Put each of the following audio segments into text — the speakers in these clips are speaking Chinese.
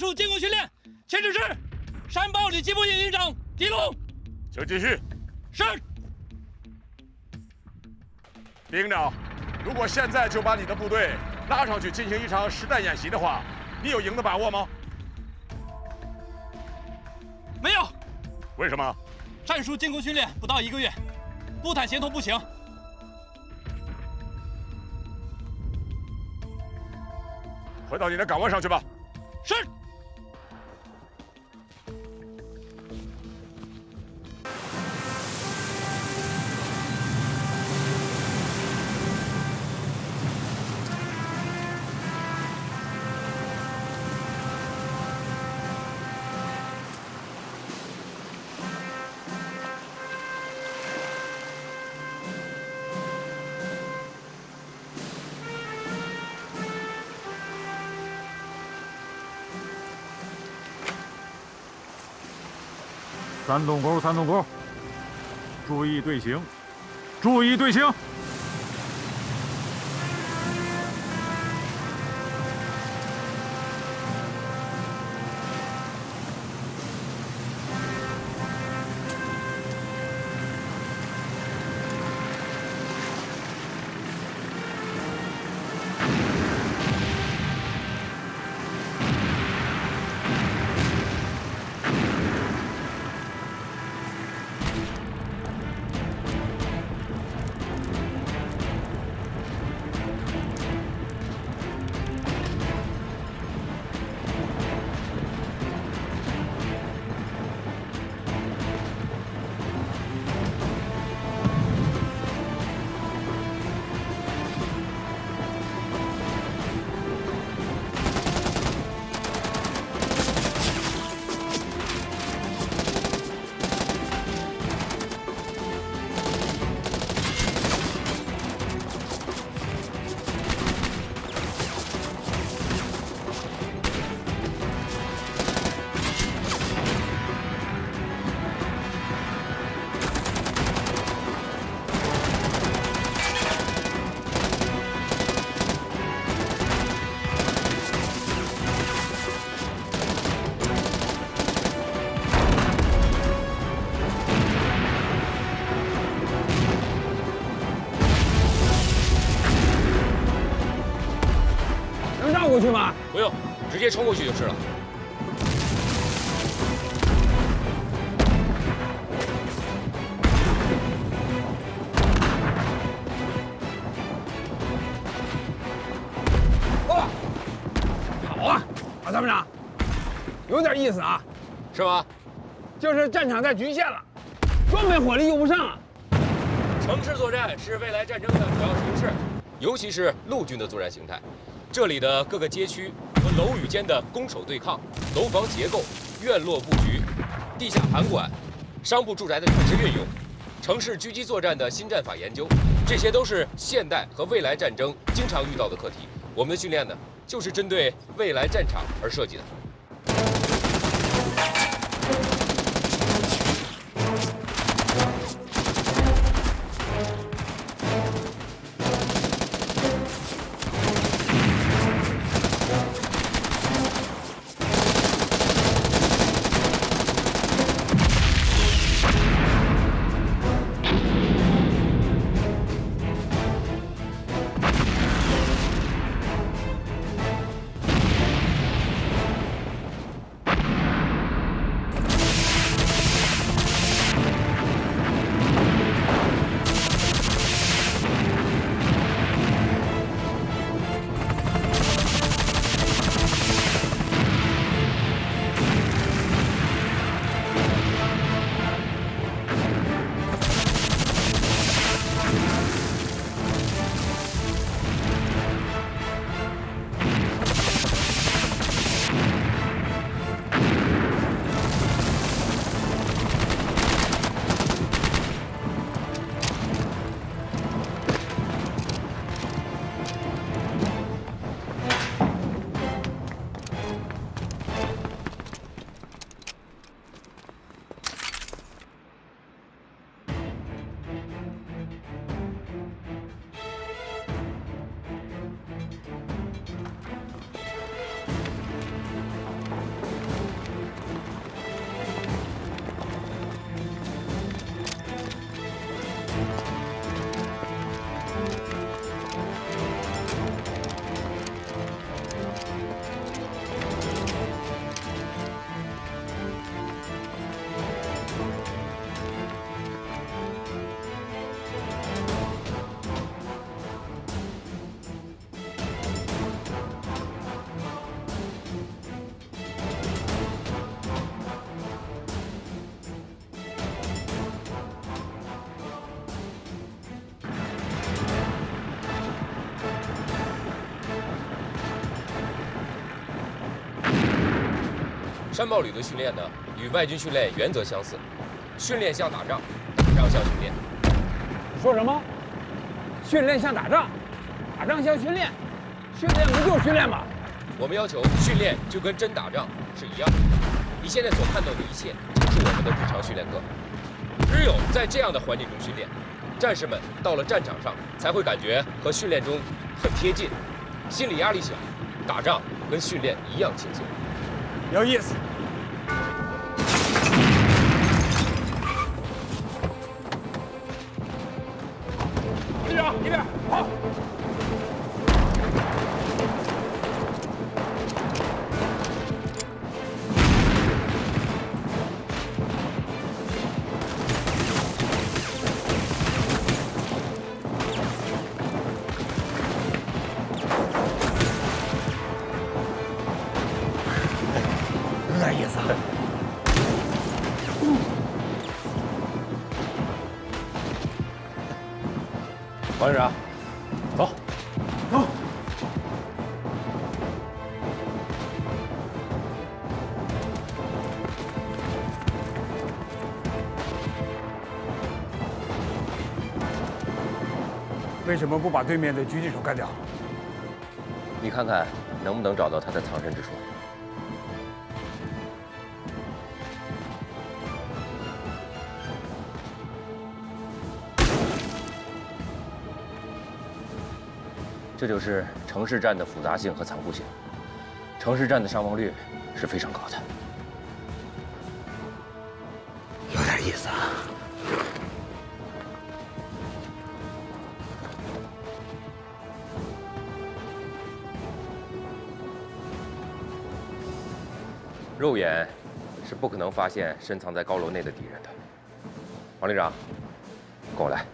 术进攻训练，前指示山豹旅机部营营长狄龙，请继续。是。李营长，如果现在就把你的部队拉上去进行一场实弹演习的话，你有赢的把握吗？没有。为什么？战术进攻训练不到1个月，步坦协同不行。回到你的岗位上去吧。是。3洞沟，3洞沟，注意队形，注意队形。过去吗？不用，直接冲过去就是了。哦，好啊，马参谋长，有点意思啊。是吗？就是战场太局限了，装备火力用不上啊。城市作战是未来战争的主要形式，尤其是陆军的作战形态。这里的各个街区和楼宇间的攻守对抗、楼房结构、院落布局、地下盘管、商铺住宅的产生运用、城市狙击作战的新战法研究，这些都是现代和未来战争经常遇到的课题。我们的训练呢，就是针对未来战场而设计的。山豹旅的训练呢，与外军训练原则相似，训练像打仗，打仗像训练。说什么？训练像打仗，打仗像训练，训练不就是训练吗？我们要求训练就跟真打仗是一样的。你现在所看到的一切，就是我们的日常训练课。只有在这样的环境中训练，战士们到了战场上才会感觉和训练中很贴近，心理压力小，打仗跟训练一样轻松。有意思。队长，一边好。有点意思啊。王队长，走，走。为什么不把对面的狙击手干掉？你看看能不能找到他的藏身之处。这就是城市战的复杂性和残酷性。城市战的伤亡率是非常高的。有点意思啊。肉眼是不可能发现深藏在高楼内的敌人的。王旅长，跟我来。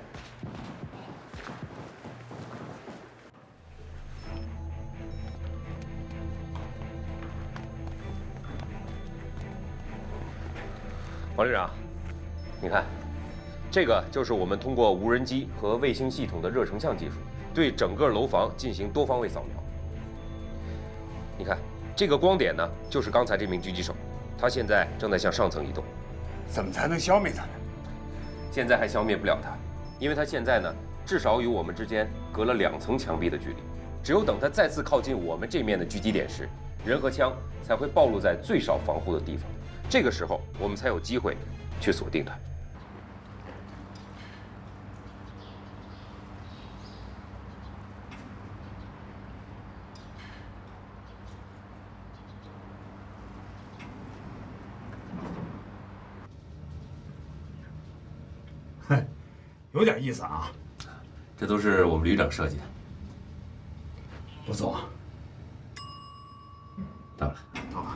王旅长，你看，这个就是我们通过无人机和卫星系统的热成像技术，对整个楼房进行多方位扫描。你看，这个光点呢，就是刚才这名狙击手，他现在正在向上层移动。怎么才能消灭他呢？现在还消灭不了他，因为他现在呢，至少与我们之间隔了2层墙壁的距离。只有等他再次靠近我们这面的狙击点时，人和枪才会暴露在最少防护的地方。这个时候，我们才有机会去锁定他。哼，有点意思啊。这都是我们旅长设计的。不错。到了。到了。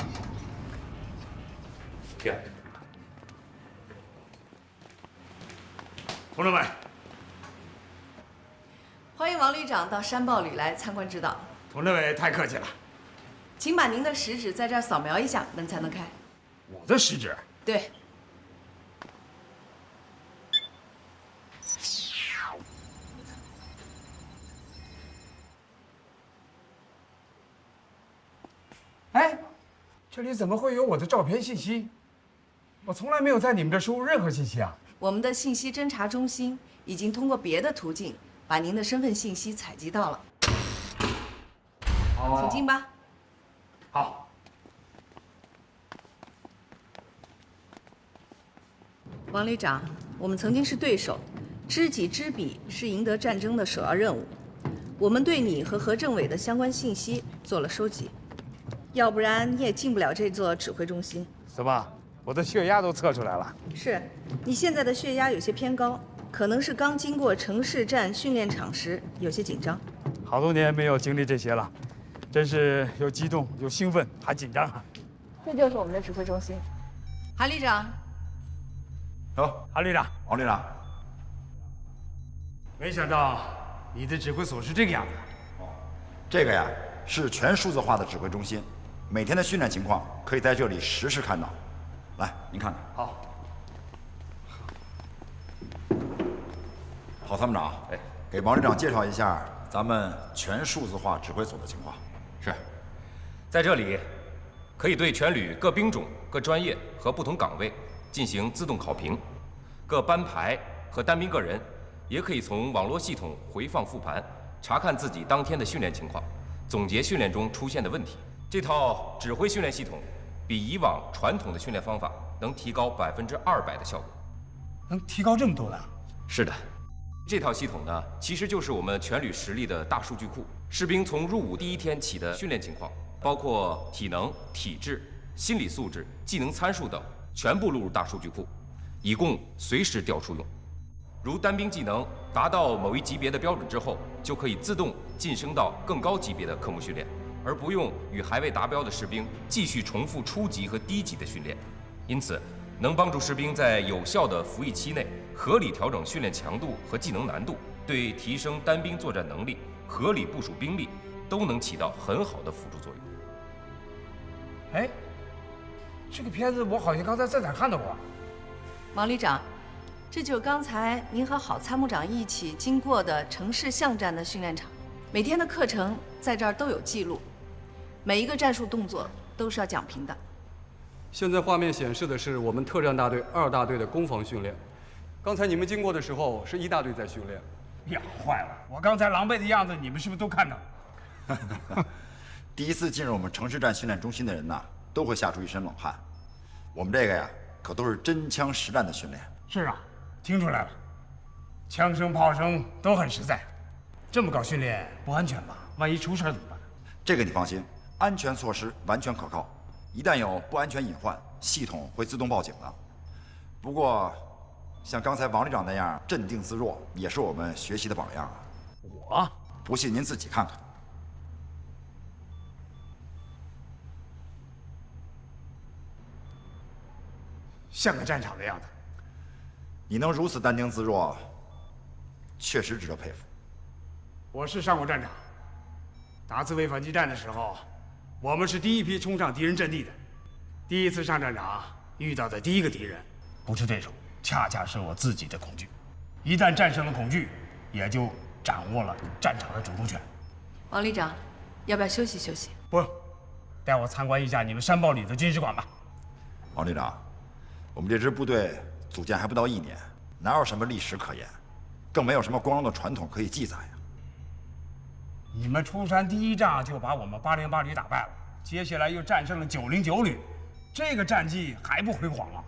跳。同志们，欢迎王旅长到山豹旅来参观指导。同志们太客气了。请把您的食指在这儿扫描一下，门才能开。我的食指？对。哎，这里怎么会有我的照片信息？我从来没有在你们这输入任何信息啊！我们的信息侦查中心已经通过别的途径把您的身份信息采集到了。请进吧。好。王旅长，我们曾经是对手，知己知彼是赢得战争的首要任务。我们对你和何政委的相关信息做了收集，要不然你也进不了这座指挥中心。怎么，我的血压都测出来了？是，你现在的血压有些偏高，可能是刚经过城市战训练场时有些紧张。好多年没有经历这些了，真是又激动又兴奋还紧张啊！这就是我们的指挥中心。韩旅长，走，韩旅长，王旅长。没想到你的指挥所是这个样子。这个呀是全数字化的指挥中心，每天的训练情况可以在这里实时看到。来，您看看。好。郝参谋长，给王旅长介绍一下咱们全数字化指挥所的情况。是，在这里，可以对全旅各兵种、各专业和不同岗位进行自动考评，各班排和单兵个人也可以从网络系统回放复盘，查看自己当天的训练情况，总结训练中出现的问题。这套指挥训练系统比以往传统的训练方法能提高200%的效果。能提高这么多呢？是的。这套系统呢，其实就是我们全旅实力的大数据库。士兵从入伍第一天起的训练情况，包括体能、体质、心理素质、技能参数等，全部录入大数据库，以供随时调出用。如单兵技能达到某一级别的标准之后，就可以自动晋升到更高级别的科目训练，而不用与还未达标的士兵继续重复初级和低级的训练。因此，能帮助士兵在有效的服役期内合理调整训练强度和技能难度，对提升单兵作战能力、合理部署兵力都能起到很好的辅助作用。哎，这个片子我好像刚才在哪儿看到过。王旅长，这就是刚才您和郝参谋长一起经过的城市巷战的训练场，每天的课程在这儿都有记录，每一个战术动作都是要讲评的。现在画面显示的是我们特战大队2大队的攻防训练。刚才你们经过的时候，是1大队在训练。呀，坏了！我刚才狼狈的样子，你们是不是都看到了？第一次进入我们城市战训练中心的人呐，都会吓出一身冷汗。我们这个呀，可都是真枪实弹的训练。是啊，听出来了，枪声炮声都很实在。这么搞训练不安全吧？万一出事怎么办？这个你放心，安全措施完全可靠。一旦有不安全隐患，系统会自动报警的。不过，像刚才王旅长那样镇定自若，也是我们学习的榜样啊。我不信您自己看看。像个战场的样子。你能如此淡定自若，确实值得佩服。我是上过战场，达兹维反击战的时候，我们是第一批冲上敌人阵地的。第一次上战场遇到的第一个敌人，不是对手，恰恰是我自己的恐惧。一旦战胜了恐惧，也就掌握了战场的主动权。王旅长，要不要休息休息？不，带我参观一下你们山堡里的军事馆吧。王旅长，我们这支部队组建还不到1年，哪有什么历史可言，更没有什么光荣的传统可以记载呀。你们出山第一仗就把我们808旅打败了，接下来又战胜了909旅，这个战绩还不辉煌啊？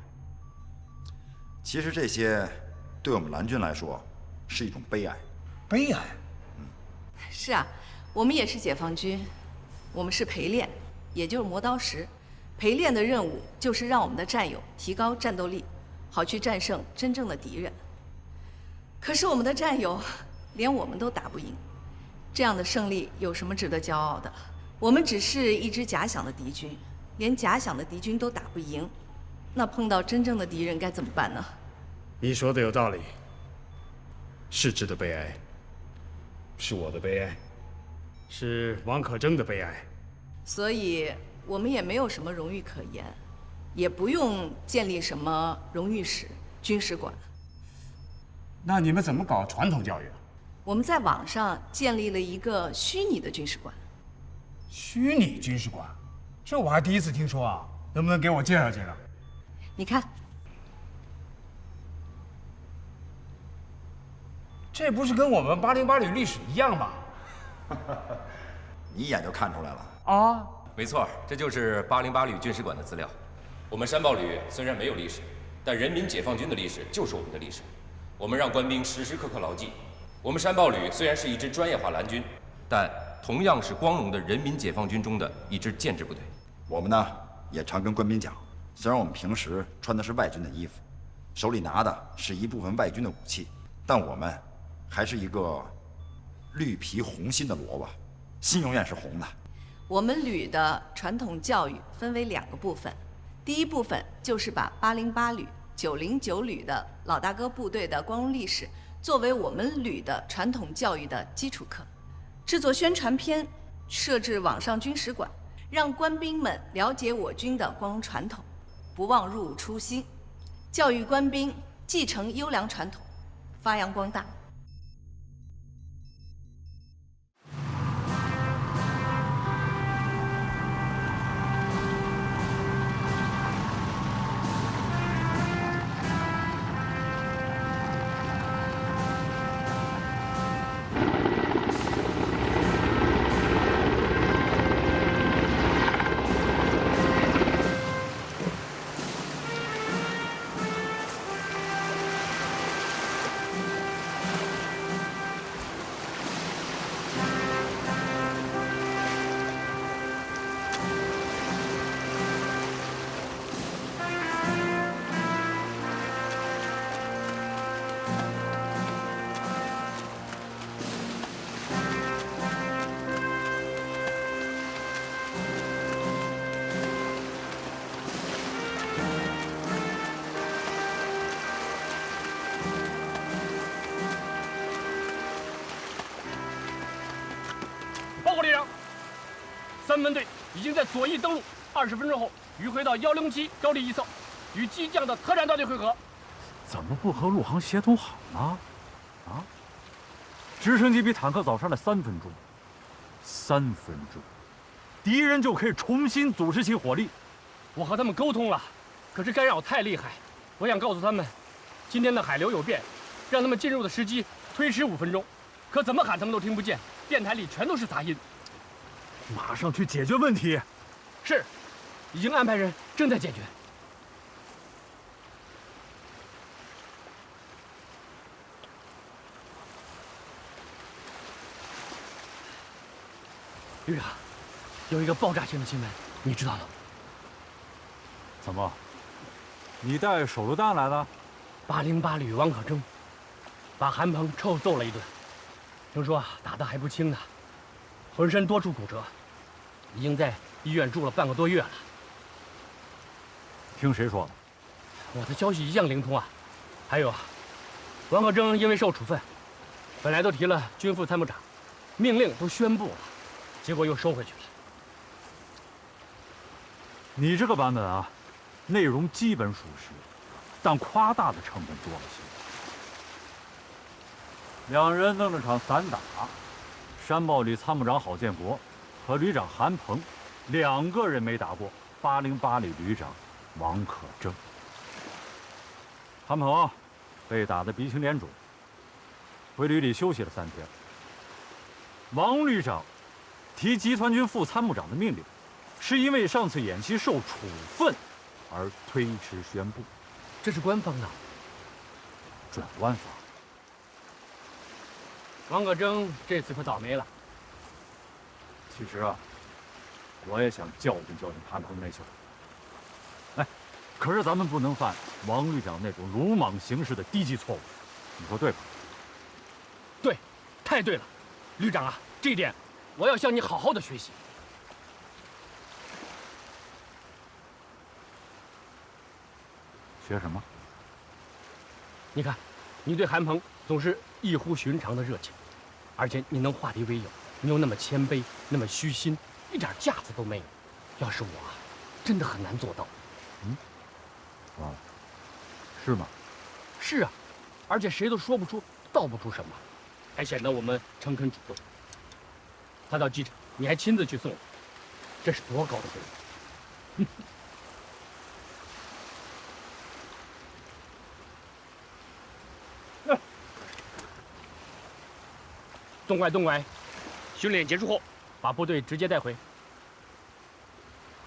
其实这些对我们蓝军来说是一种悲哀。悲哀？是啊，我们也是解放军，我们是陪练，也就是磨刀石。陪练的任务就是让我们的战友提高战斗力，好去战胜真正的敌人。可是我们的战友连我们都打不赢，这样的胜利有什么值得骄傲的？我们只是一支假想的敌军，连假想的敌军都打不赢，那碰到真正的敌人该怎么办呢？你说的有道理，是值得悲哀，是我的悲哀，是王可争的悲哀。所以我们也没有什么荣誉可言，也不用建立什么荣誉室、军事馆。那你们怎么搞传统教育啊？我们在网上建立了一个虚拟的军事馆。虚拟军事馆，这我还第一次听说啊！能不能给我介绍介绍？你看，这不是跟我们808旅历史一样吗？你一眼就看出来了啊！没错，这就是808旅军事馆的资料。我们山堡旅虽然没有历史，但人民解放军的历史就是我们的历史。我们让官兵时时刻刻牢记，我们山堡旅虽然是一支专业化蓝军，但同样是光荣的人民解放军中的一支建制部队。我们呢也常跟官兵讲，虽然我们平时穿的是外军的衣服，手里拿的是一部分外军的武器，但我们还是一个绿皮红心的萝卜，心永远是红的。我们旅的传统教育分为2个部分，第一部分就是把808旅、909旅的老大哥部队的光荣历史作为我们旅的传统教育的基础课，制作宣传片，设置网上军史馆，让官兵们了解我军的光荣传统，不忘入伍初心，教育官兵继承优良传统，发扬光大。报告连长，3分队已经在左翼登陆，20分钟后迂回到107高地一侧，与机降的特战大队会合。怎么不和陆航协同好呢？啊！直升机比坦克早上来3分钟，3分钟，敌人就可以重新组织起火力。我和他们沟通了，可是干扰太厉害。我想告诉他们，今天的海流有变，让他们进入的时机推迟5分钟。可怎么喊他们都听不见，电台里全都是杂音。马上去解决问题。是，已经安排人正在解决。旅长，有一个爆炸性的新闻，你知道吗？怎么？你带手榴弹来的？808旅王可征把韩鹏臭揍了一顿，听说打得还不轻呢，浑身多处骨折，已经在医院住了半个多月了。听谁说的？我的消息一向灵通啊。还有啊，王可征因为受处分，本来都提了军副参谋长，命令都宣布了，结果又收回去了。你这个版本啊，内容基本属实，但夸大的成分多了些。2人弄了场散打，山豹旅参谋长郝建国和旅长韩鹏2个人没打过808旅旅长王可征。韩鹏被打得鼻青脸肿，回旅里休息了3天。王旅长提集团军副参谋长的命令，是因为上次演习受处分而推迟宣布。这是官方的，转弯方。王可征这次可倒霉了。其实啊，我也想教训教训韩鹏那小子。哎，可是咱们不能犯王旅长那种鲁莽行事的低级错误，你说对吧？对，太对了，旅长啊，这一点我要向你好好的学习。学什么？你看，你对韩鹏总是异乎寻常的热情，而且你能化敌为友，你又那么谦卑，那么虚心，一点架子都没有。要是我啊，真的很难做到。啊，是吗？是啊，而且谁都说不出道不出什么，还显得我们诚恳主动。他到机场，你还亲自去送我，这是多高的贵人！东拐东拐，训练结束后，把部队直接带回。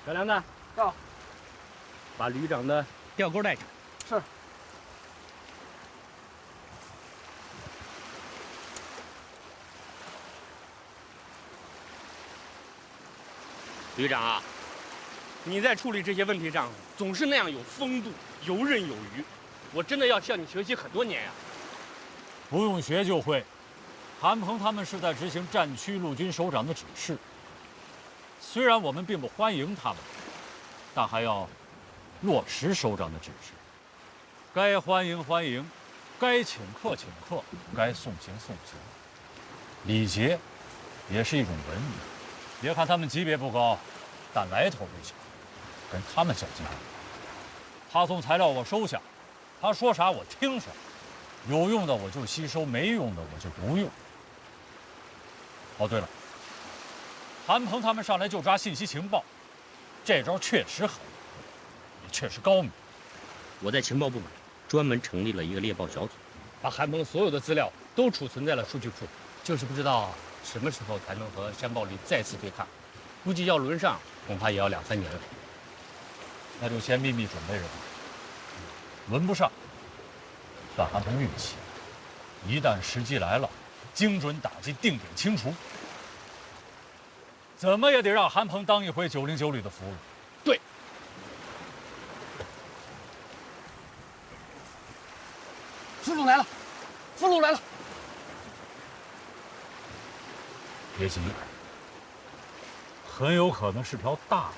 小梁子，到，把旅长的吊钩带上。是。旅长啊，你在处理这些问题上总是那样有风度、游刃有余，我真的要向你学习很多年呀。不用学就会。韩鹏他们是在执行战区陆军首长的指示。虽然我们并不欢迎他们，但还要落实首长的指示。该欢迎欢迎，该请客请客，该送行送行。礼节也是一种文明。别看他们级别不高，但来头不小，跟他们较劲。他送材料我收下，他说啥我听啥，有用的我就吸收，没用的我就不用。哦，对了，韩鹏他们上来就抓信息情报，这招确实狠，也确实高明。我在情报部门专门成立了一个猎豹小组，把韩鹏所有的资料都储存在了数据库，就是不知道什么时候才能和山豹旅再次对抗，估计要轮上，恐怕也要2、3年了。那就先秘密准备着吧。轮不上，算韩鹏运气。一旦时机来了，精准打击，定点清除。怎么也得让韩鹏当一回909旅的俘虏。对。俘虏来了，俘虏来了。别急，很有可能是条大的。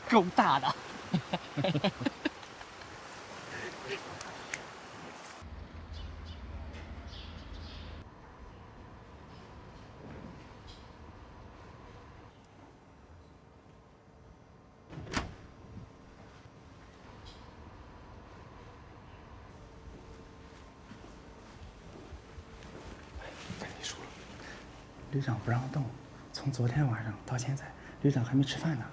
够大的。旅长不让动，从昨天晚上到现在，旅长还没吃饭呢。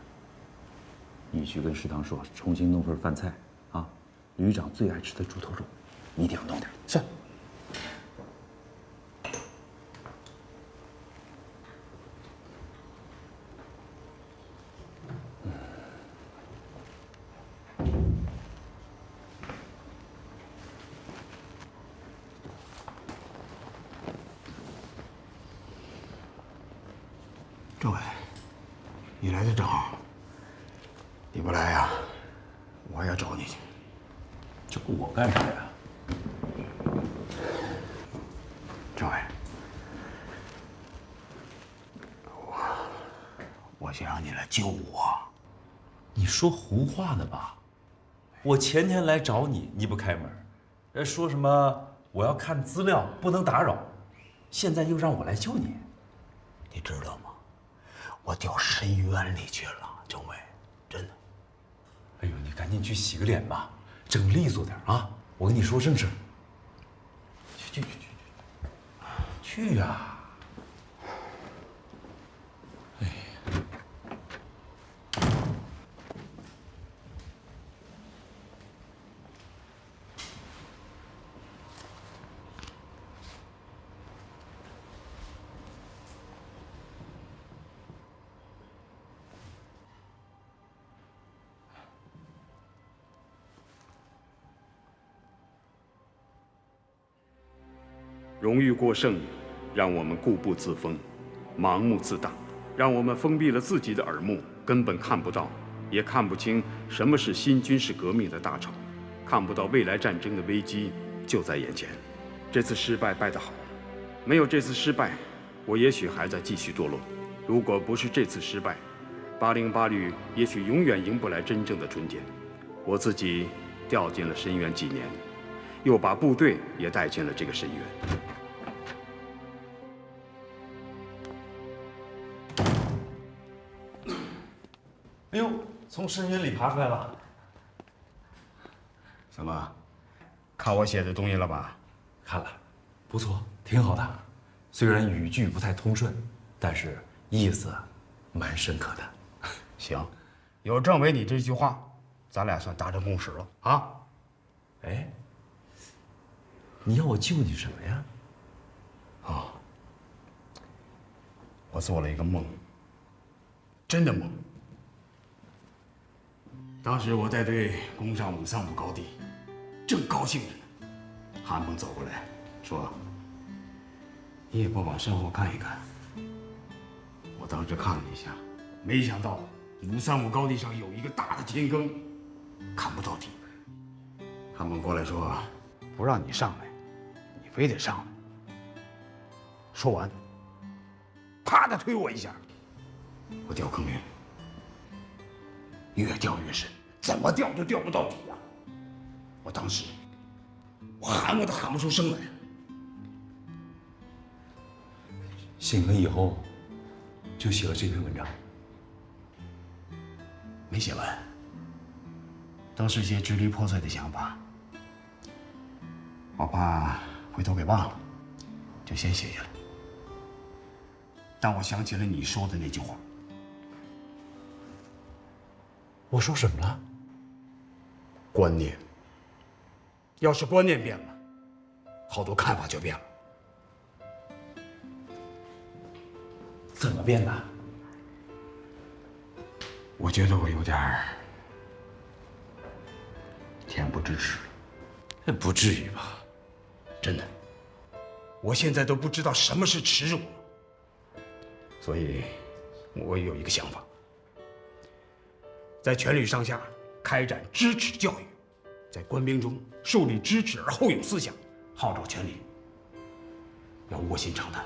你去跟食堂说，重新弄份饭菜啊，旅长最爱吃的猪头肉，一定要弄点。是。政委，你来的正好。你不来呀，我还要找你去。找我干啥呀？政委，我想让你来救我。你说胡话呢吧？我前天来找你，你不开门，说什么我要看资料，不能打扰，现在又让我来救你，你知道吗？我掉深渊里去了，政委，真的。哎呦，你赶紧去洗个脸吧，整利索点啊！我跟你说正事。去呀！哎。荣誉过剩，让我们固步自封，盲目自大，让我们封闭了自己的耳目，根本看不到，也看不清什么是新军事革命的大潮，看不到未来战争的危机就在眼前。这次失败败得好，没有这次失败，我也许还在继续堕落。如果不是这次失败，808旅也许永远迎不来真正的春天。我自己掉进了深渊几年，又把部队也带进了这个深渊。哎呦，从深渊里爬出来了。怎么，看我写的东西了吧？看了，不错，挺好的。虽然语句不太通顺，但是意思蛮深刻的。行，有政委你这句话，咱俩算达成共识了啊。哎，你要我救你什么呀？我做了一个梦，真的猛。当时我带队攻上武桑姆高地，正高兴着呢，韩鹏走过来说：“你也不往身后看一看。”我当时看了一下，没想到武桑姆高地上有一个大的天坑，看不到底。韩鹏过来说：“不让你上来，你非得上来。”说完，啪的推我一下，我掉坑里了，越掉越深，怎么掉都掉不到底啊！我当时，我喊我都喊不出声来。兴奋以后，就写了这篇文章。没写完，都是些支离破碎的想法，我怕回头给忘了，就先写下来。但我想起了你说的那句话。我说什么了？观念。要是观念变了，好多看法就变了。怎么变的？我觉得我有点恬不知耻。不至于吧？真的，我现在都不知道什么是耻辱了。所以，我有一个想法，在全旅上下开展知耻教育，在官兵中树立知耻而后勇思想，号召全旅要卧薪尝胆，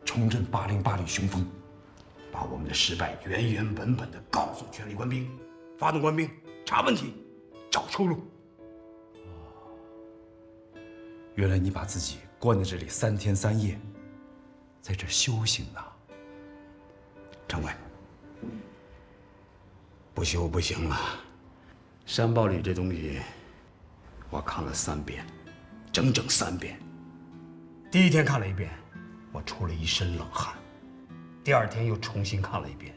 重振808旅雄风，把我们的失败原原本本地告诉全旅官兵，发动官兵查问题，找出路。原来你把自己关在这里3天3夜，在这修行呢。政委，不修不行了。山报里这东西，我看了3遍，整整3遍。第一天看了1遍，我出了一身冷汗；第2天又重新看了1遍，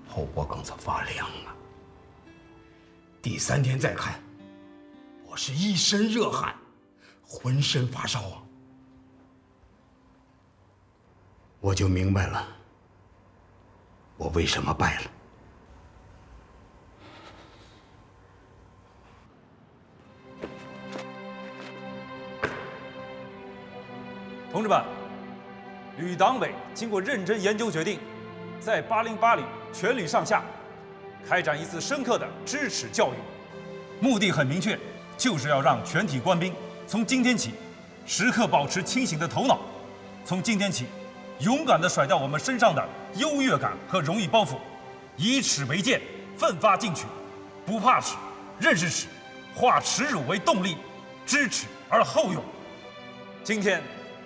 后脖梗子发凉啊。第3天再看，我是一身热汗，浑身发烧啊。我就明白了，我为什么败了。同志们，旅党委经过认真研究决定，在808旅全旅上下开展一次深刻的知耻教育，目的很明确，就是要让全体官兵从今天起时刻保持清醒的头脑，从今天起勇敢地甩掉我们身上的优越感和荣誉包袱，以耻为鉴，奋发进取，不怕耻，认识耻，化耻辱为动力，知耻而后勇。今天，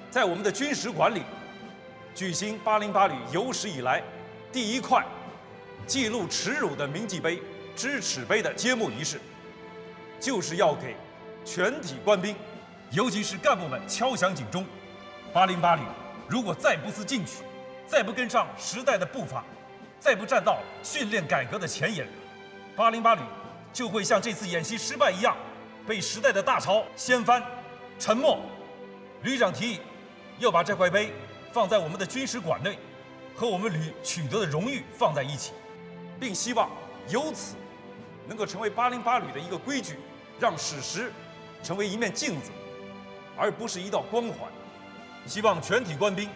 在我们的军史馆里，举行808旅有史以来第1块记录耻辱的铭记碑——知耻碑的揭幕仪式，就是要给全体官兵，尤其是干部们敲响警钟。808旅如果再不思进取，再不跟上时代的步伐，再不站到训练改革的前沿，808旅就会像这次演习失败一样，被时代的大潮掀翻，沉没。旅长提议要把这块碑放在我们的军史馆内，和我们旅取得的荣誉放在一起，并希望由此能够成为808旅的一个规矩，让史实成为一面镜子，而不是一道光环。希望全体官兵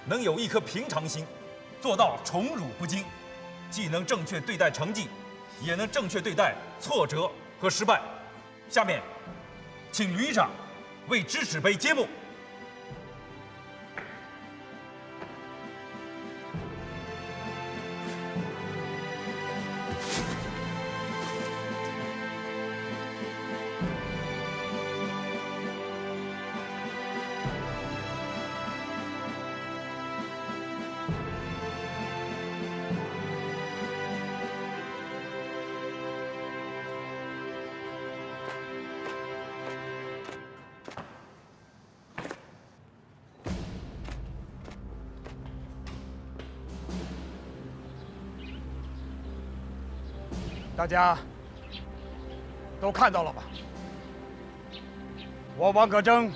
能有一颗平常心，做到宠辱不惊，既能正确对待成绩，也能正确对待挫折和失败。下面，请旅长为知耻碑揭幕。大家都看到了吧？我王可争，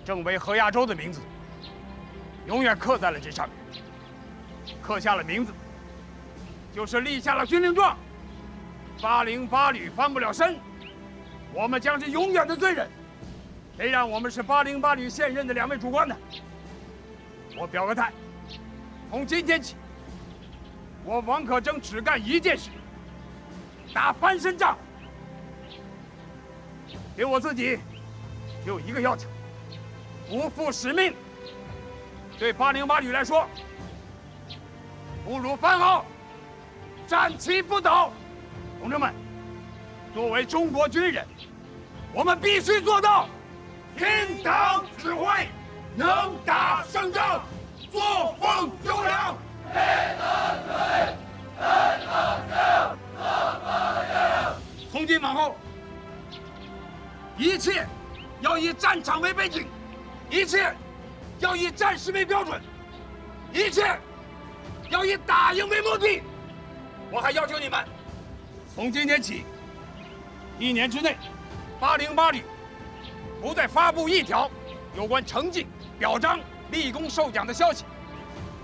政委何亚洲的名字，永远刻在了这上面。刻下了名字，就是立下了军令状。808旅翻不了身，我们将是永远的罪人。谁让我们是808旅现任的2位主官呢？我表个态，从今天起，我王可争只干一件事：打翻身仗。给我自己只有一个要求，不负使命。对808旅来说，不辱番号，战旗不倒。同志们，作为中国军人，我们必须做到听党指挥，能打胜仗，作风优良。从今往后，一切要以战场为背景，一切要以战时为标准，一切要以打赢为目的。我还要求你们，从今天起，1年之内，808旅不再发布一条有关成绩、表彰、立功受奖的消息。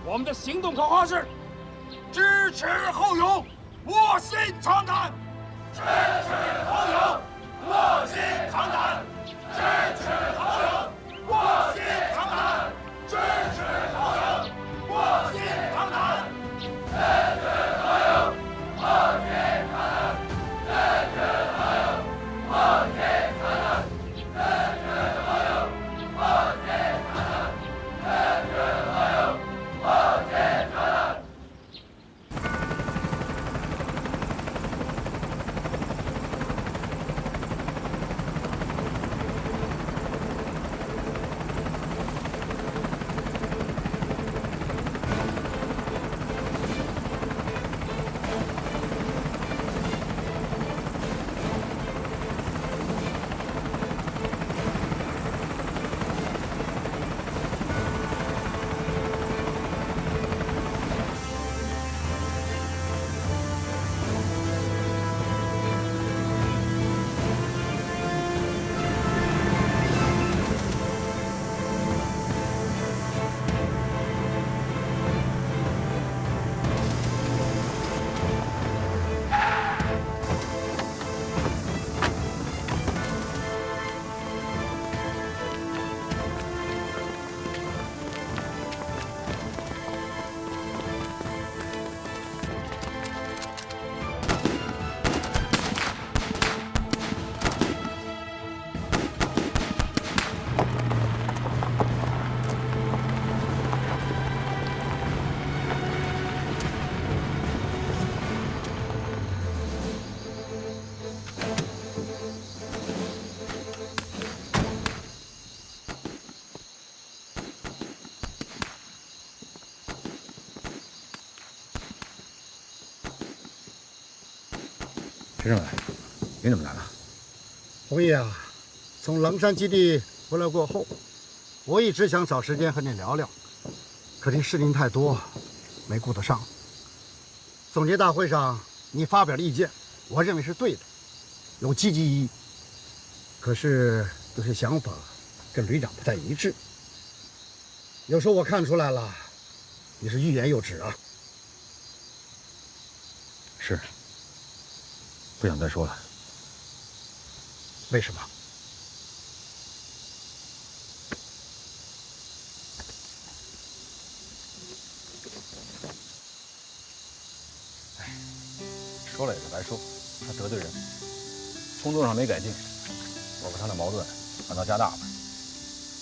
我们的行动口号是：支持后勇，卧薪尝胆。支持后勇，卧薪尝胆。支持后勇，卧薪尝胆。支持后勇，卧薪尝胆。支持后勇，卧薪尝胆。支持后勇，卧薪尝胆。支持后勇，卧薪尝胆。支持后勇，卧薪尝胆。陈政委，您怎么来了？红毅啊，从棱山基地回来过后，我一直想找时间和你聊聊，可您事情太多，没顾得上。总结大会上你发表的意见，我认为是对的，有积极意义。可是有些想法跟旅长不太一致。有时候我看出来了，你是欲言又止啊。是。不想再说了。为什么？说了也是白说，他得罪人，工作上没改进，我和他的矛盾反倒加大了。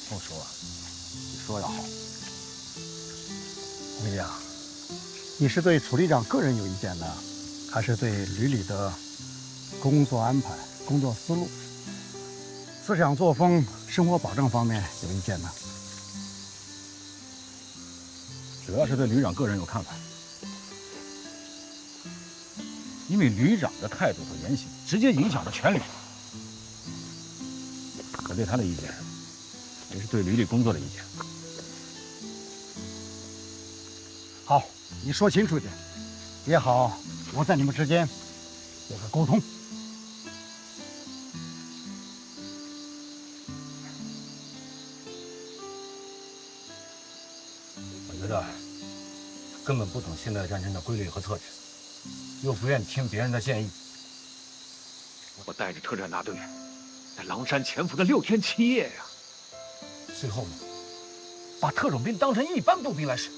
不说，比说要好。红毅啊，你是对楚旅长个人有意见呢，还是对旅里的工作安排、工作思路、思想作风、生活保障方面有意见呢？主要是对旅长个人有看法，因为旅长的态度和言行直接影响着全旅。我对他的意见，也是对旅里工作的意见。好，你说清楚一点，也好，我在你们之间有个沟通。我觉得根本不懂现代战争的规律和特质，又不愿听别人的建议。我带着特战大队在狼山潜伏了6天7夜呀，最后呢，把特种兵当成一般步兵来使。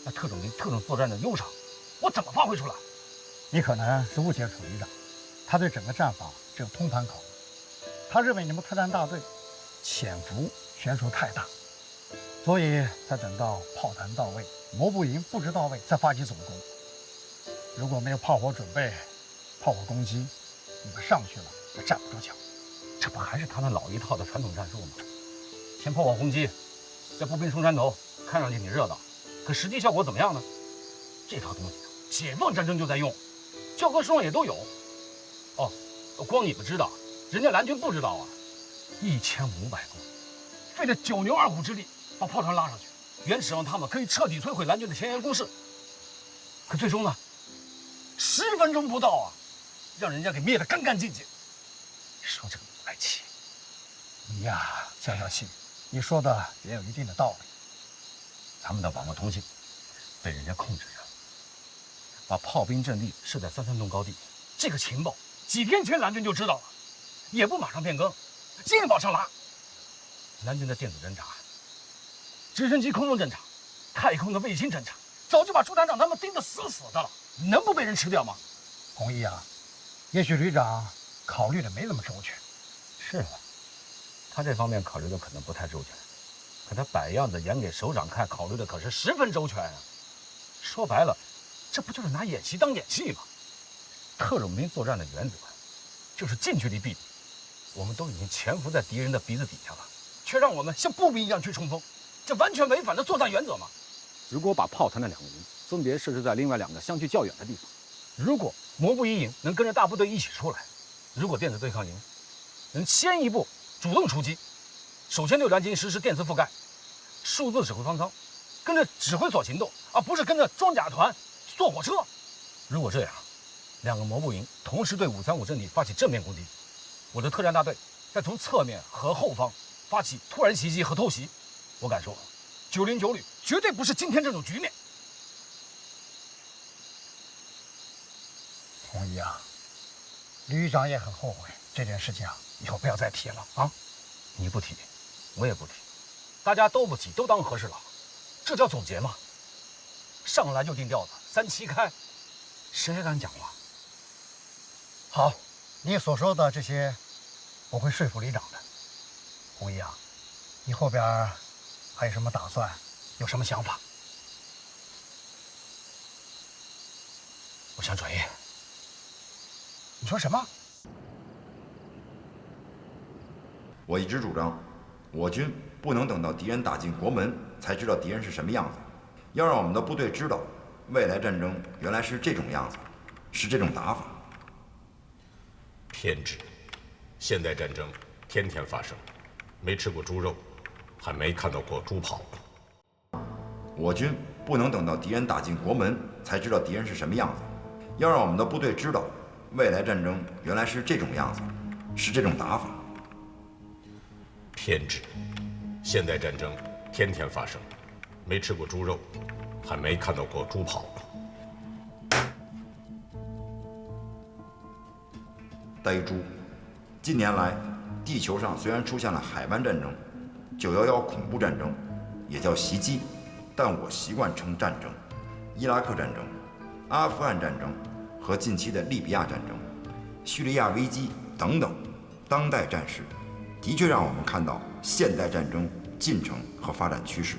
那特种兵特种作战的优长，我怎么发挥出来？你可能是误解楚旅长，他对整个战法只有通盘考虑。他认为你们特战大队潜伏悬殊太大，所以才等到炮弹到位、摩步营布置到位再发起总攻。如果没有炮火准备、炮火攻击，你们上去了也站不住脚。这不还是他那老一套的传统战术吗？先炮火轰击，再步兵冲山头，看上去你热闹，可实际效果怎么样呢？这套东西解放战争就在用，教科书上也都有。哦，光你们知道，人家蓝军不知道啊！1500公里，费了9牛2虎之力把炮船拉上去，原指望他们可以彻底摧毁蓝军的前沿攻势。可最终呢，10分钟不到啊，让人家给灭得干干净净。说这个来气，你呀，江小庆，你说的也有一定的道理。咱们的网络通信被人家控制着，把炮兵阵地设在33洞高地，这个情报几天前蓝军就知道了，也不马上变更，硬往上拉。蓝军的电子侦察、直升机空中侦察、太空的卫星侦察，早就把朱团长他们盯得死死的了，能不被人吃掉吗？红衣啊，也许旅长考虑的没那么周全。是的，他这方面考虑的可能不太周全，可他摆样子演给首长看，考虑的可是10分周全啊。说白了，这不就是拿演习当演戏吗？特种兵作战的原则就是近距离避敌，我们都已经潜伏在敌人的鼻子底下了，却让我们像步兵一样去冲锋，这完全违反了作战原则嘛。如果把炮团的2个营分别设置在另外2个相距较远的地方，如果摩步一营能跟着大部队一起出来，如果电子对抗营能先一步主动出击，首先6团进行实施电磁覆盖，数字指挥方舱跟着指挥所行动，而不是跟着装甲团坐火车。如果这样，2个摩步营同时对535阵地发起正面攻击，我的特战大队再从侧面和后方发起突然袭击和偷袭，我敢说，909旅绝对不是今天这种局面。红衣啊，旅长也很后悔这件事情啊，以后不要再提了啊！你不提，我也不提，大家都不提，都当和事佬，这叫总结吗？上来就定调子，3七开，谁还敢讲话？好，你所说的这些，我会说服旅长的。红衣啊，你后边还有什么打算？有什么想法？我想转业。你说什么？我一直主张，我军不能等到敌人打进国门才知道敌人是什么样子，要让我们的部队知道，未来战争原来是这种样子，是这种打法。偏执，现代战争天天发生，没吃过猪肉，还没看到过猪跑。我军不能等到敌人打进国门才知道敌人是什么样子，要让我们的部队知道，未来战争原来是这种样子，是这种打法。偏执，现代战争天天发生，没吃过猪肉，还没看到过猪跑。呆猪，近年来，地球上虽然出现了海湾战争、911恐怖战争，也叫袭击，但我习惯称战争。伊拉克战争、阿富汗战争和近期的利比亚战争、叙利亚危机等等，当代战事的确让我们看到现代战争进程和发展趋势。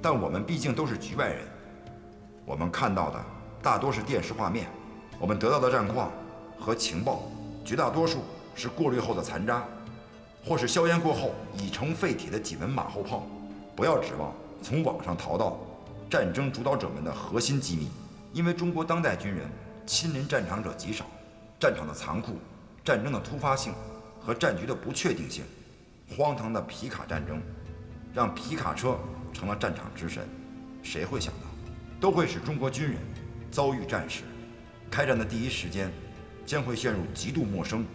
但我们毕竟都是局外人，我们看到的大多是电视画面，我们得到的战况和情报，绝大多数是过滤后的残渣，或是硝烟过后已成废铁的几门马后炮。不要指望从网上淘到战争主导者们的核心机密，因为中国当代军人亲临战场者极少，战场的残酷、战争的突发性和战局的不确定性，荒唐的皮卡战争，让皮卡车成了战场之神。谁会想到，都会使中国军人遭遇战事，开战的第一时间将会陷入极度陌生、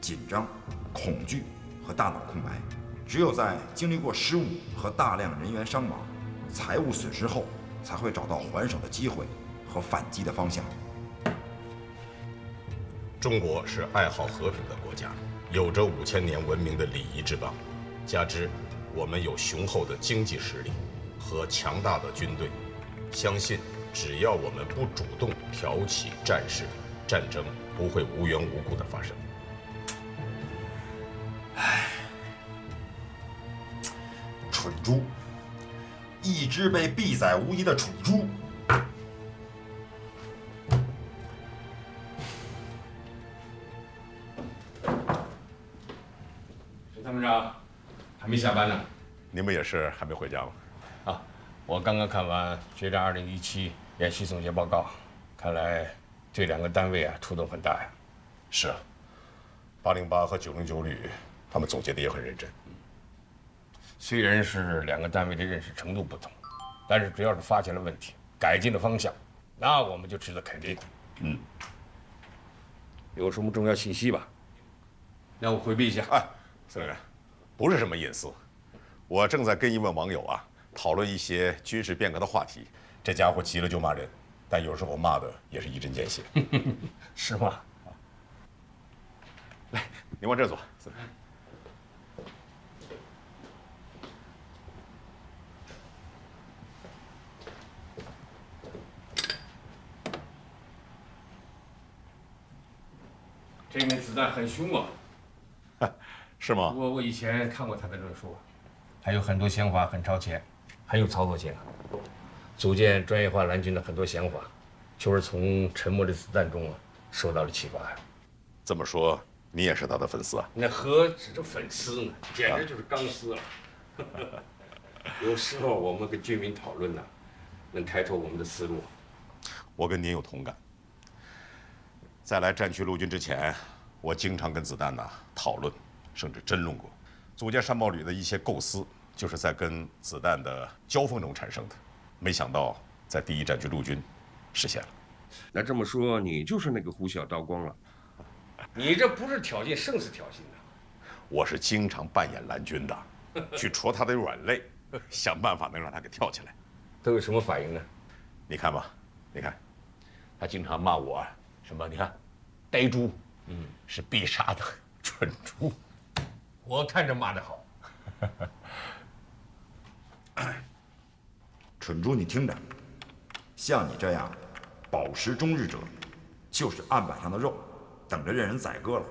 紧张、恐惧和大脑空白。只有在经历过失误和大量人员伤亡、财务损失后，才会找到还手的机会和反击的方向。中国是爱好和平的国家，有着5000年文明的礼仪之邦，加之我们有雄厚的经济实力和强大的军队，相信只要我们不主动挑起战事，战争不会无缘无故的发生。唉，蠢猪，一只被必宰无疑的蠢猪。沈参谋长，还没下班呢？你们也是还没回家吗？啊，我刚刚看完决战2017演习总结报告，看来这2个单位啊出动很大呀。是啊，808和909旅，他们总结的也很认真。虽然是2个单位的认识程度不同，但是只要是发现了问题，改进了方向，那我们就值得肯定。有什么重要信息吧？让我回避一下。哎，司令员，不是什么隐私，我正在跟一位网友啊讨论一些军事变革的话题。这家伙急了就骂人，但有时候骂的也是一针见血。是吗？来，你往这坐。这枚子弹很凶啊，是吗？我以前看过他的论述，还有很多想法很超前，很有操作性啊。组建专业化蓝军的很多想法，就是从沉默的子弹中啊受到了启发呀。这么说，你也是他的粉丝啊？那何止是粉丝呢，简直就是钢丝了。有时候我们跟军民讨论呢，能开拓我们的思路。我跟您有同感。在来战区陆军之前，我经常跟子弹呢讨论，甚至争论过。组建山豹旅的一些构思，就是在跟子弹的交锋中产生的。没想到在第1战区陆军实现了。那这么说，你就是那个胡小刀光了？你这不是挑衅，胜似挑衅的。我是经常扮演蓝军的，去戳他的软肋，想办法能让他给跳起来。都有什么反应呢？你看吧，你看，他经常骂我什么？你看，呆猪，是必杀的蠢猪。我看着骂得好。蠢猪，你听着，像你这样饱食终日者，就是案板上的肉，等着任人宰割了，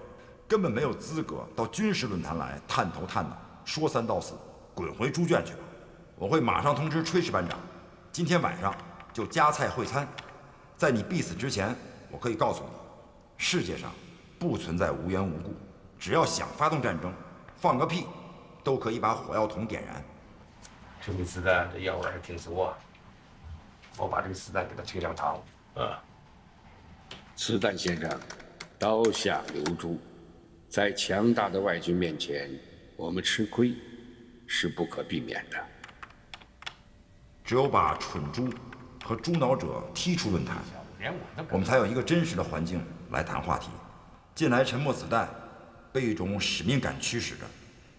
根本没有资格到军事论坛来探头探脑，说3道4，滚回猪圈去吧！我会马上通知炊事班长，今天晚上就夹菜会餐。在你必死之前，我可以告诉你，世界上不存在无缘无故，只要想发动战争，放个屁都可以把火药桶点燃。这枚子弹这药味还挺足啊！我把这个子弹给它推上膛。子弹先生，刀下留珠，在强大的外军面前，我们吃亏是不可避免的。只有把蠢猪和猪脑者踢出论坛，我们才有一个真实的环境来谈话题。近来沉默子弹被一种使命感驱使着，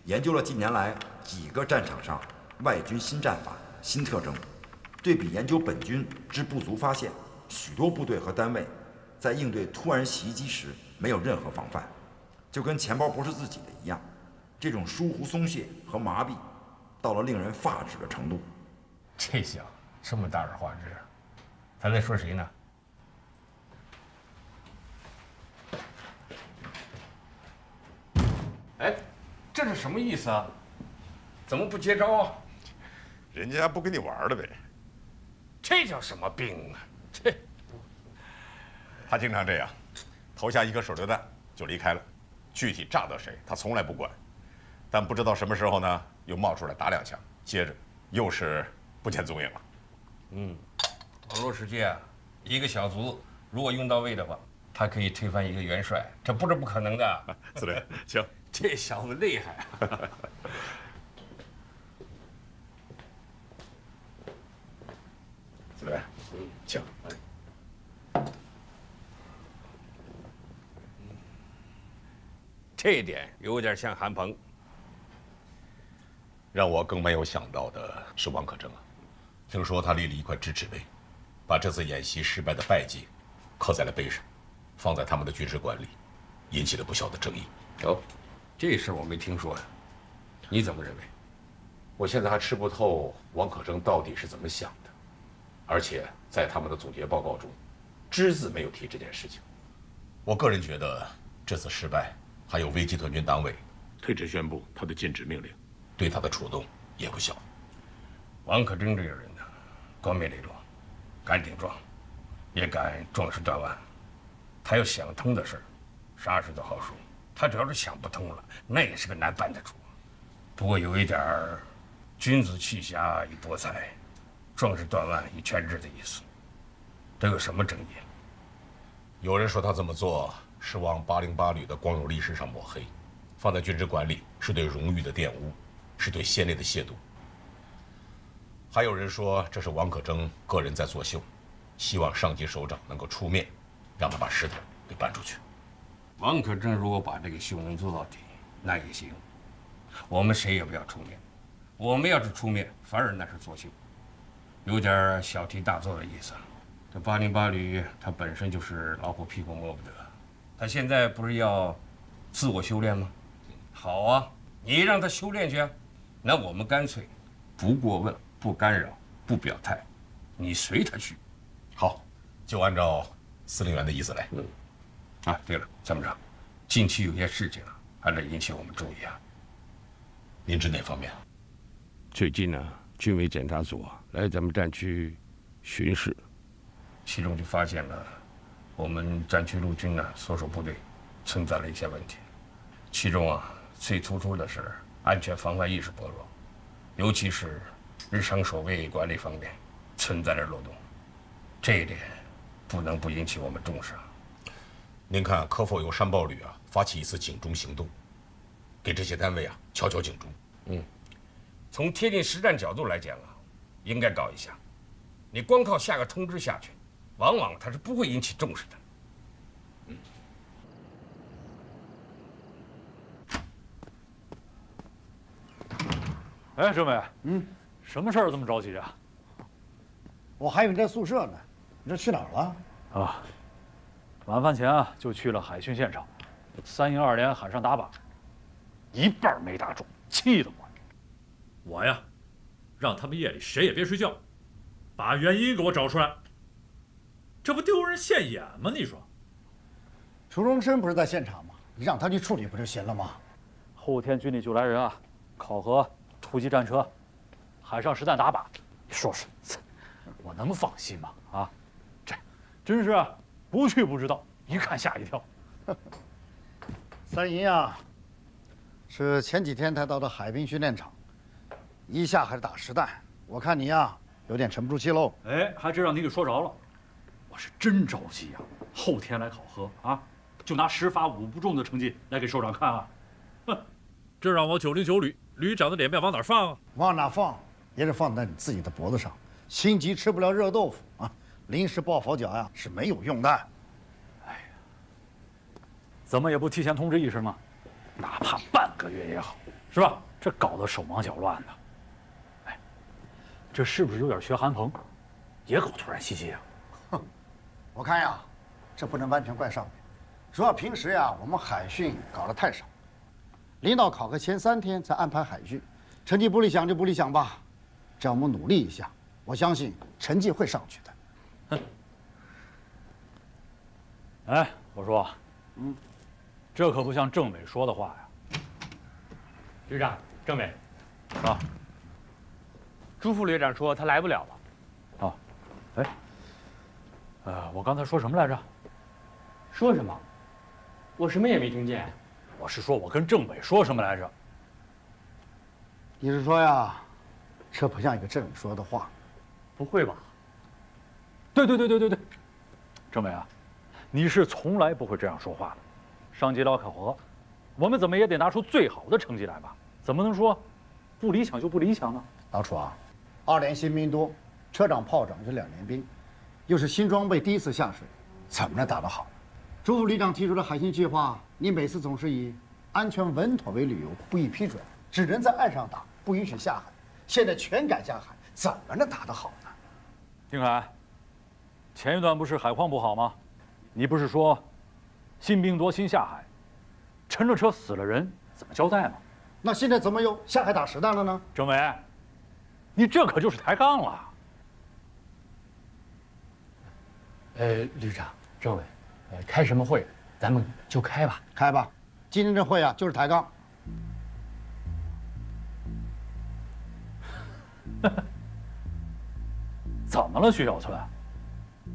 研究了近年来几个战场上外军新战法、新特征，对比研究本军之不足，发现许多部队和单位在应对突然袭击时没有任何防范，就跟钱包不是自己的一样。这种疏忽松懈和麻痹，到了令人发指的程度。这小子这么大而化之，他在说谁呢？哎，这是什么意思啊？怎么不接招啊？人家不跟你玩了呗。这叫什么病啊？这，他经常这样，投下一颗手榴弹就离开了，具体炸到谁他从来不管，但不知道什么时候呢，又冒出来打2枪，接着又是不见踪影了。网络世界啊，一个小卒如果用到位的话，他可以推翻一个元帅，这不是不可能的。司令，请。这小子厉害啊！司令，请。这一点有点像韩鹏。让我更没有想到的是王可贞啊。听说他立了一块制纸碑，把这次演习失败的败绩刻在了碑上，放在他们的军事馆里，引起了不小的争议。哦，这事我没听说呀，你怎么认为？我现在还吃不透王可征到底是怎么想的，而且在他们的总结报告中，只字没有提这件事情。我个人觉得这次失败，还有危机团军党委退职宣布他的禁止命令，对他的触动也不小。王可征这个人呢，光明磊落，敢顶撞，也敢壮士断腕。他要想通的事，啥事都好说。他只要是想不通了，那也是个难办的主。不过有一点儿，君子去侠以博才，壮士断腕以全志的意思。这有什么争议？有人说他这么做是往808旅的光荣历史上抹黑，放在军事馆里是对荣誉的玷污，是对先烈的亵渎。还有人说这是王可征个人在作秀，希望上级首长能够出面，让他把石头给搬出去。王可征如果把这个秀能做到底，那也行。我们谁也不要出面，我们要是出面，反而那是作秀，有点小题大做的意思。这808旅他本身就是老虎屁股摸不得，他现在不是要自我修炼吗？好啊，你让他修炼去啊，那我们干脆不过问，不干扰，不表态，你随他去。好，就按照司令员的意思来。啊，对了，参谋长，近期有些事情还得引起我们注意啊。您指哪方面？最近呢，军委检查组来咱们战区巡视，其中就发现了我们战区陆军呢所属部队存在了一些问题，其中啊最突出的是安全防范意识薄弱，尤其是日常守卫管理方面存在着漏洞，这一点不能不引起我们重视。您看可否由山豹旅发起一次警钟行动，给这些单位敲敲警钟？从贴近实战角度来讲应该搞一下。你光靠下个通知下去，往往它是不会引起重视的。哎，政委，什么事儿这么着急啊？我还以为你在宿舍呢，你这去哪儿了？啊，晚饭前就去了海训现场，3营2连喊上打靶，一半没打中，气得我。我呀，让他们夜里谁也别睡觉，把原因给我找出来。这不丢人现眼吗？你说？楚荣生不是在现场吗？你让他去处理不就行了吗？后天军里就来人考核突击战车，海上实弹打靶。你说说，我能放心吗？这真是不去不知道，一看吓一跳。3营是前几天才到的海滨训练场，一下还是打实弹，我看你有点沉不住气喽。哎，还真让你给说着了，我是真着急后天来考核就拿10发5不中的成绩来给首长看哼，这让我909旅旅长的脸面往哪放啊？往哪放也是放在你自己的脖子上。心急吃不了热豆腐临时抱佛脚是没有用的。哎呀，怎么也不提前通知一声吗？哪怕半个月也好，是吧？这搞得手忙脚乱的。哎，这是不是有点学韩鹏，也搞突然袭击哼，我看这不能完全怪上面，主要平时我们海训搞得太少，领导考核前3天才安排海训，成绩不理想就不理想吧，只要我们努力一下，我相信成绩会上去的。哎，我说，这可不像政委说的话呀。旅长，政委，朱副旅长说他来不了了。我刚才说什么来着？说什么？我什么也没听见。我是说我跟政委说什么来着？你是说这不像一个政委说的话。不会吧？对，政委你是从来不会这样说话的。上级来考核，我们怎么也得拿出最好的成绩来吧？怎么能说不理想就不理想呢？老楚2连新兵多，车长、炮长是2连兵，又是新装备第一次下水，怎么能打得好？朱副旅长提出的海训计划，你每次总是以安全稳妥为理由不予批准，只能在岸上打，不允许下海。现在全改下海，怎么能打得好呢？丁凯，前一段不是海况不好吗？你不是说新兵多新下海，沉着车死了人，怎么交代吗？那现在怎么又下海打实弹了呢？政委，你这可就是抬杠了。旅长、政委，开什么会，咱们就开吧。开吧，今天这会啊就是抬杠。怎么了，徐小村？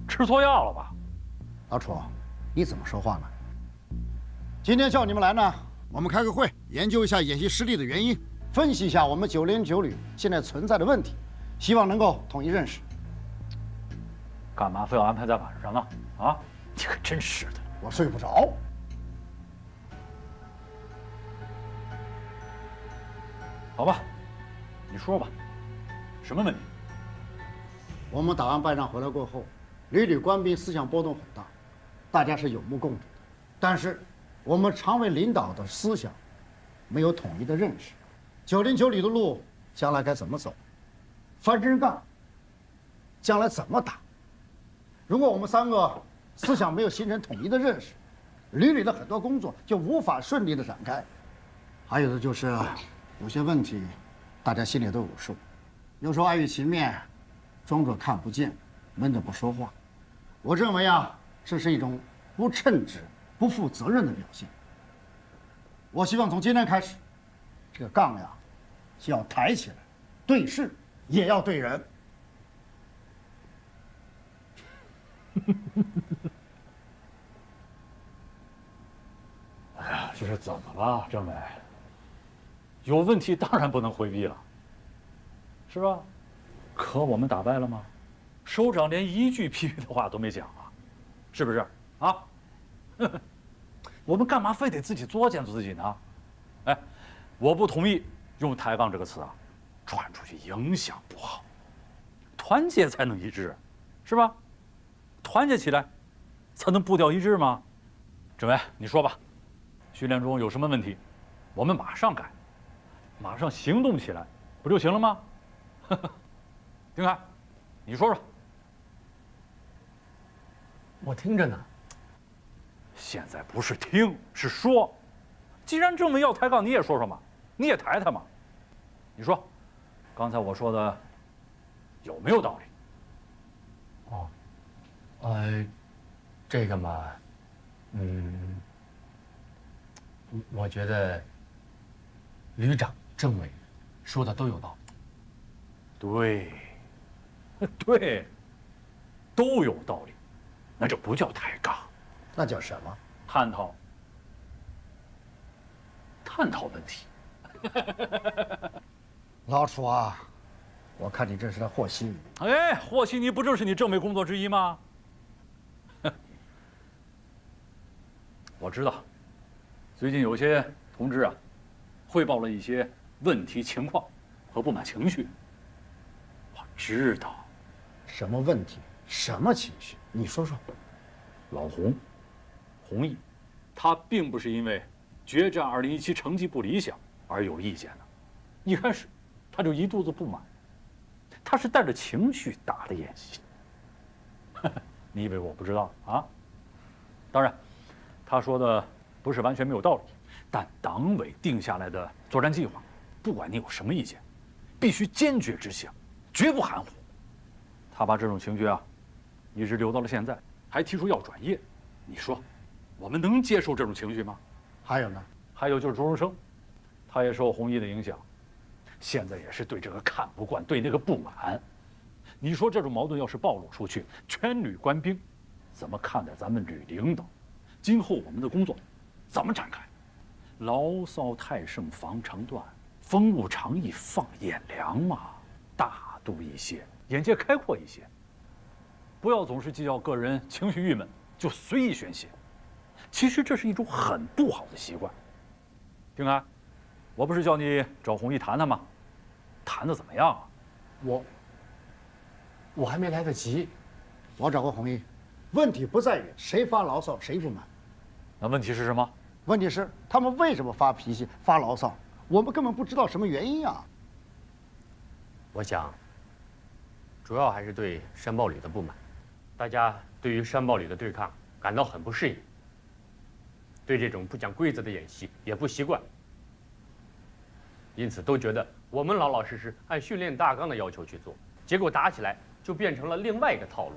吃错药了吧？老楚，你怎么说话呢？今天叫你们来呢，我们开个会，研究一下演习失利的原因，分析一下我们909旅现在存在的问题，希望能够统一认识。干嘛非要安排在晚上呢？啊，你可真是的！我睡不着。好吧，你说吧，什么问题？我们档案办上回来过后，旅官兵思想波动很大，大家是有目共睹的。但是我们常委领导的思想没有统一的认识，909旅的路将来该怎么走？翻身杠将来怎么打？如果我们3个思想没有形成统一的认识，旅里的很多工作就无法顺利的展开。还有的就是有些问题，大家心里都有数，有时候碍于情面，装作看不见，闷着不说话。我认为啊，这是一种不称职、不负责任的表现。我希望从今天开始，这个杠呀，就要抬起来，对事也要对人。哎呀，这是怎么了，政委？有问题当然不能回避了，是吧？可我们打败了吗？首长连一句批评的话都没讲啊，是不是？啊？我们干嘛非得自己作践自己呢？哎，我不同意用抬杠这个词啊，传出去影响不好。团结才能一致，是吧？团结起来，才能步调一致吗？政委，你说吧，训练中有什么问题，我们马上改，马上行动起来，不就行了吗？丁凯，你说说。我听着呢。现在不是听，是说。既然政委要抬杠，你也说说嘛，你也抬抬嘛。你说，刚才我说的有没有道理？这个嘛，我觉得旅长、政委说的都有道理。对，对，都有道理，那这不叫抬杠，那叫什么？探讨问题。老楚啊，我看你这是在和稀泥。哎，和稀泥不正是你政委工作之一吗？我知道，最近有些同志啊，汇报了一些问题情况和不满情绪。我知道，什么问题，什么情绪？你说说。老弘毅，他并不是因为决战2017成绩不理想而有意见的，一开始他就一肚子不满，他是带着情绪打的演习。你以为我不知道啊？当然。他说的不是完全没有道理，但党委定下来的作战计划，不管你有什么意见，必须坚决执行，绝不含糊。他把这种情绪啊，一直留到了现在，还提出要转业。你说，我们能接受这种情绪吗？还有呢？还有就是周荣生，他也受弘毅的影响，现在也是对这个看不惯，对那个不满。你说这种矛盾要是暴露出去，全旅官兵怎么看待咱们旅领导？今后我们的工作怎么展开？牢骚太盛防肠断，风物长宜放眼量嘛。大度一些，眼界开阔一些，不要总是计较个人情绪郁闷就随意宣泄。其实这是一种很不好的习惯。丁安，我不是叫你找弘毅谈谈吗？谈得怎么样啊？我还没来得及。我找过弘毅，问题不在于谁发牢骚谁不满。那问题是什么？问题是他们为什么发脾气、发牢骚？我们根本不知道什么原因啊！我想，主要还是对山豹旅的不满。大家对于山豹旅的对抗感到很不适应，对这种不讲规则的演习也不习惯，因此都觉得我们老老实实按训练大纲的要求去做，结果打起来就变成了另外一个套路。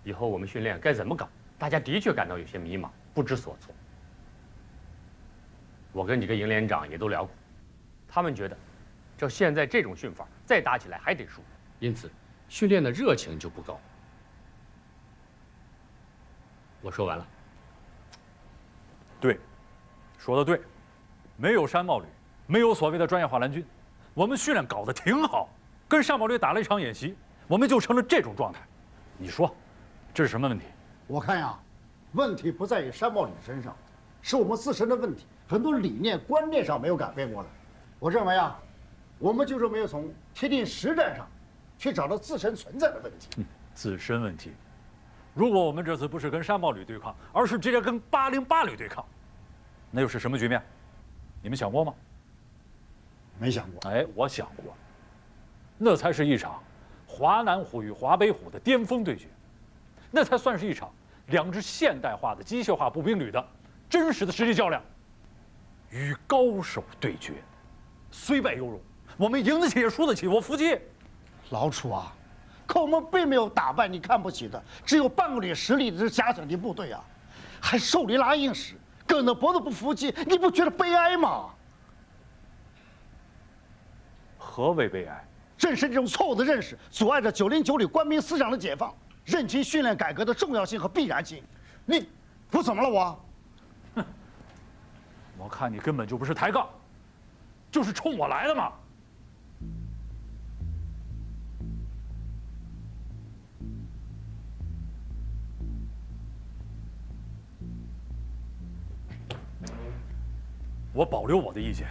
以后我们训练该怎么搞，大家的确感到有些迷茫，不知所措。我跟几个营连长也都聊过，他们觉得，照现在这种训法，再打起来还得输，因此训练的热情就不高。我说完了。对，说得对，没有山豹旅，没有所谓的专业化蓝军，我们训练搞得挺好，跟山豹旅打了一场演习，我们就成了这种状态。你说，这是什么问题？我看呀，问题不在于山豹旅身上，是我们自身的问题，很多理念观念上没有改变过来。我认为啊，我们就是没有从贴近实战上去找到自身存在的问题。自身问题。如果我们这次不是跟山豹旅对抗，而是直接跟808旅对抗，那又是什么局面？你们想过吗？没想过。哎，我想过，那才是一场华南虎与华北虎的巅峰对决，那才算是一场两支现代化的机械化步兵旅的真实的实力较量，与高手对决，虽败犹荣，我们赢得起也输得起，我服气。老楚啊，可我们并没有打败你看不起的只有半个旅实力的这假想敌部队啊，还手里拉硬使，梗着脖子不服气，你不觉得悲哀吗？何为悲哀？正是这种错误的认识，阻碍着909旅官兵思想的解放，认清训练改革的重要性和必然性。我怎么了我？哼，我看你根本就不是抬杠，就是冲我来的嘛。我保留我的意见。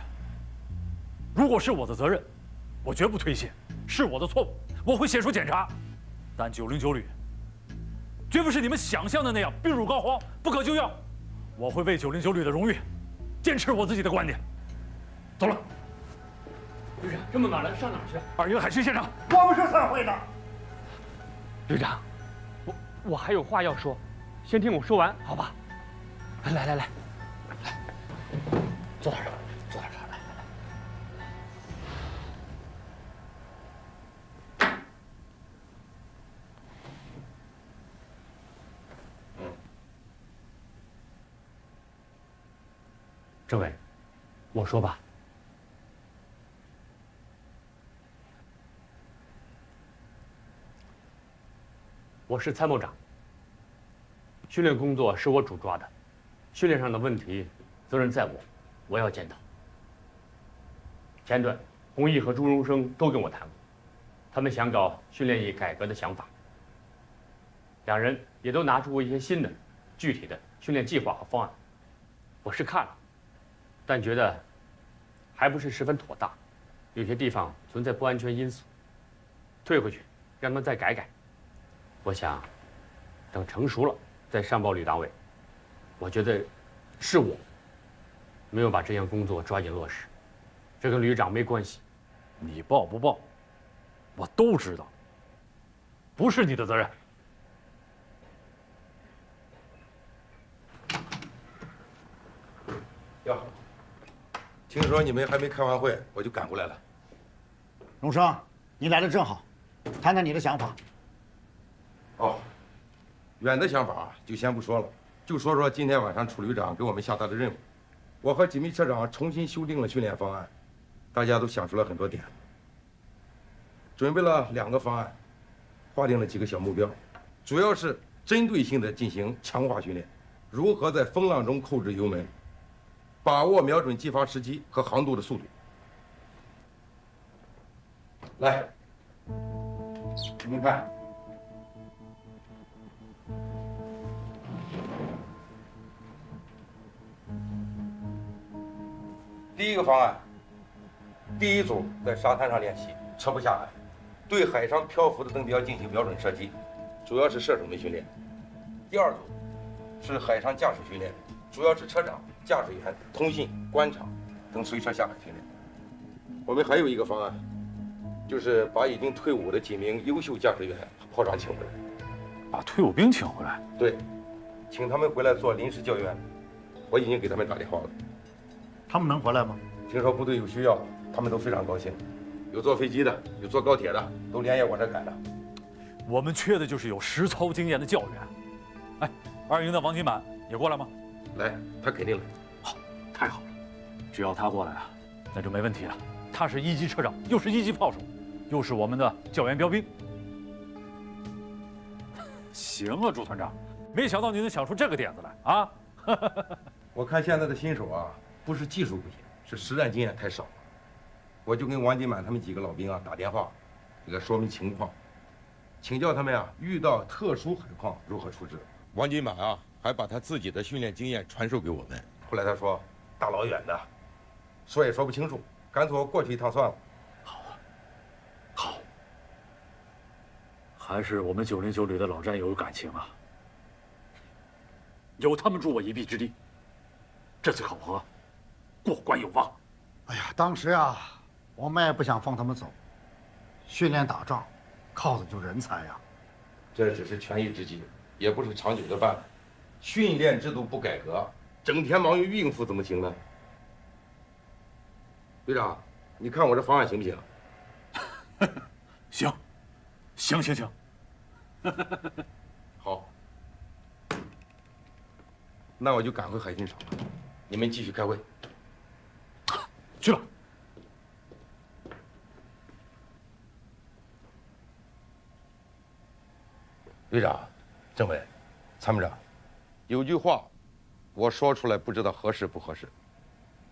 如果是我的责任，我绝不推卸；是我的错误，我会写出检查。但909旅绝不是你们想象的那样病入膏肓、不可救药。我会为909旅的荣誉，坚持我自己的观点。走了。旅长，这么晚了，上哪儿去？二营海军现场。我们是散会的。旅长，我还有话要说，先听我说完，好吧？来，坐这儿，坐这儿，来。政委，我说吧。我是参谋长，训练工作是我主抓的，训练上的问题，责任在我，我要检讨。前段，洪毅和朱荣生都跟我谈过，他们想搞训练役改革的想法。两人也都拿出过一些新的、具体的训练计划和方案，我是看了，但觉得还不是十分妥当，有些地方存在不安全因素，退回去让他们再改改。我想，等成熟了再上报旅党委。我觉得，是我没有把这项工作抓紧落实，这跟旅长没关系。你报不报，我都知道，不是你的责任。哟，听说你们还没开完会，我就赶过来了。荣生，你来的正好，谈谈你的想法。哦，远的想法就先不说了，就说说今天晚上楚旅长给我们下达的任务。我和几名车长重新修订了训练方案，大家都想出了很多点，准备了2个方案，划定了几个小目标，主要是针对性的进行强化训练，如何在风浪中扣制油门，把握瞄准击发时机和航度的速度。来，你们看。第一个方案，第一组在沙滩上练习，撤不下来，对海上漂浮的灯标进行瞄准射击，主要是射手们训练。第二组是海上驾驶训练，主要是车长、驾驶员、通信、官场等随车下海训练。我们还有一个方案，就是把已经退伍的几名优秀驾驶员炮仗请回来。把退伍兵请回来？对，请他们回来做临时教员。我已经给他们打电话了。他们能回来吗？听说部队有需要，他们都非常高兴。有坐飞机的，有坐高铁的，都连夜往这赶的。我们缺的就是有实操经验的教员。哎，2营的王金满也过来吗？来，他肯定来。好，太好了，只要他过来啊，那就没问题了。他是1级车长，又是1级炮手，又是我们的教员标兵。行啊，朱团长，没想到你能想出这个点子来啊！我看现在的新手啊，不是技术不行，是实战经验太少了。我就跟王金满他们几个老兵啊打电话，给他说明情况，请教他们啊遇到特殊海况如何处置。王金满啊还把他自己的训练经验传授给我们。后来他说大老远的，说也说不清楚，干脆我过去一趟算了。好，还是我们909旅的老战友有感情啊，有他们助我一臂之力，这次考核过关有望。哎呀，当时啊，我们也不想放他们走，训练打仗靠的就人才呀。这只是权宜之计，也不是长久的办法。训练制度不改革，整天忙于应付怎么行呢？队长，你看我这方案行不行？行，行。好，那我就赶回海军场了。你们继续开会。去吧。队长、政委、参谋长，有句话，我说出来不知道合适不合适。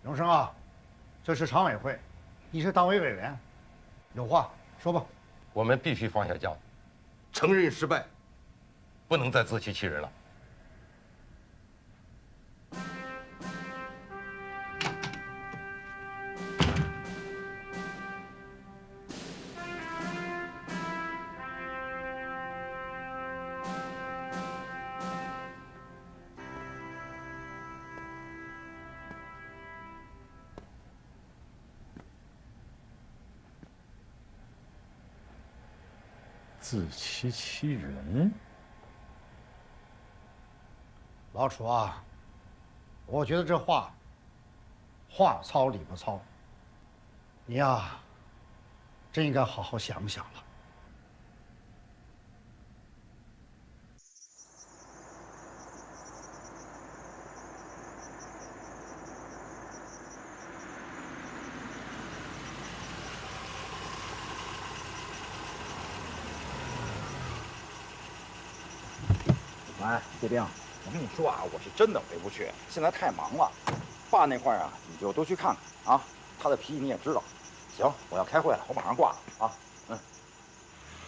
永生啊，这是常委会，你是党委委员，有话说吧。我们必须放下架子，承认失败，不能再自欺欺人了。自欺欺人，老楚啊，我觉得这话糙理不糙，你呀，真应该好好想想了。哎，叶兵，我跟你说啊，我是真的回不去，现在太忙了。爸那块啊，你就多去看看啊，他的脾气你也知道。行，我要开会了，我马上挂了啊。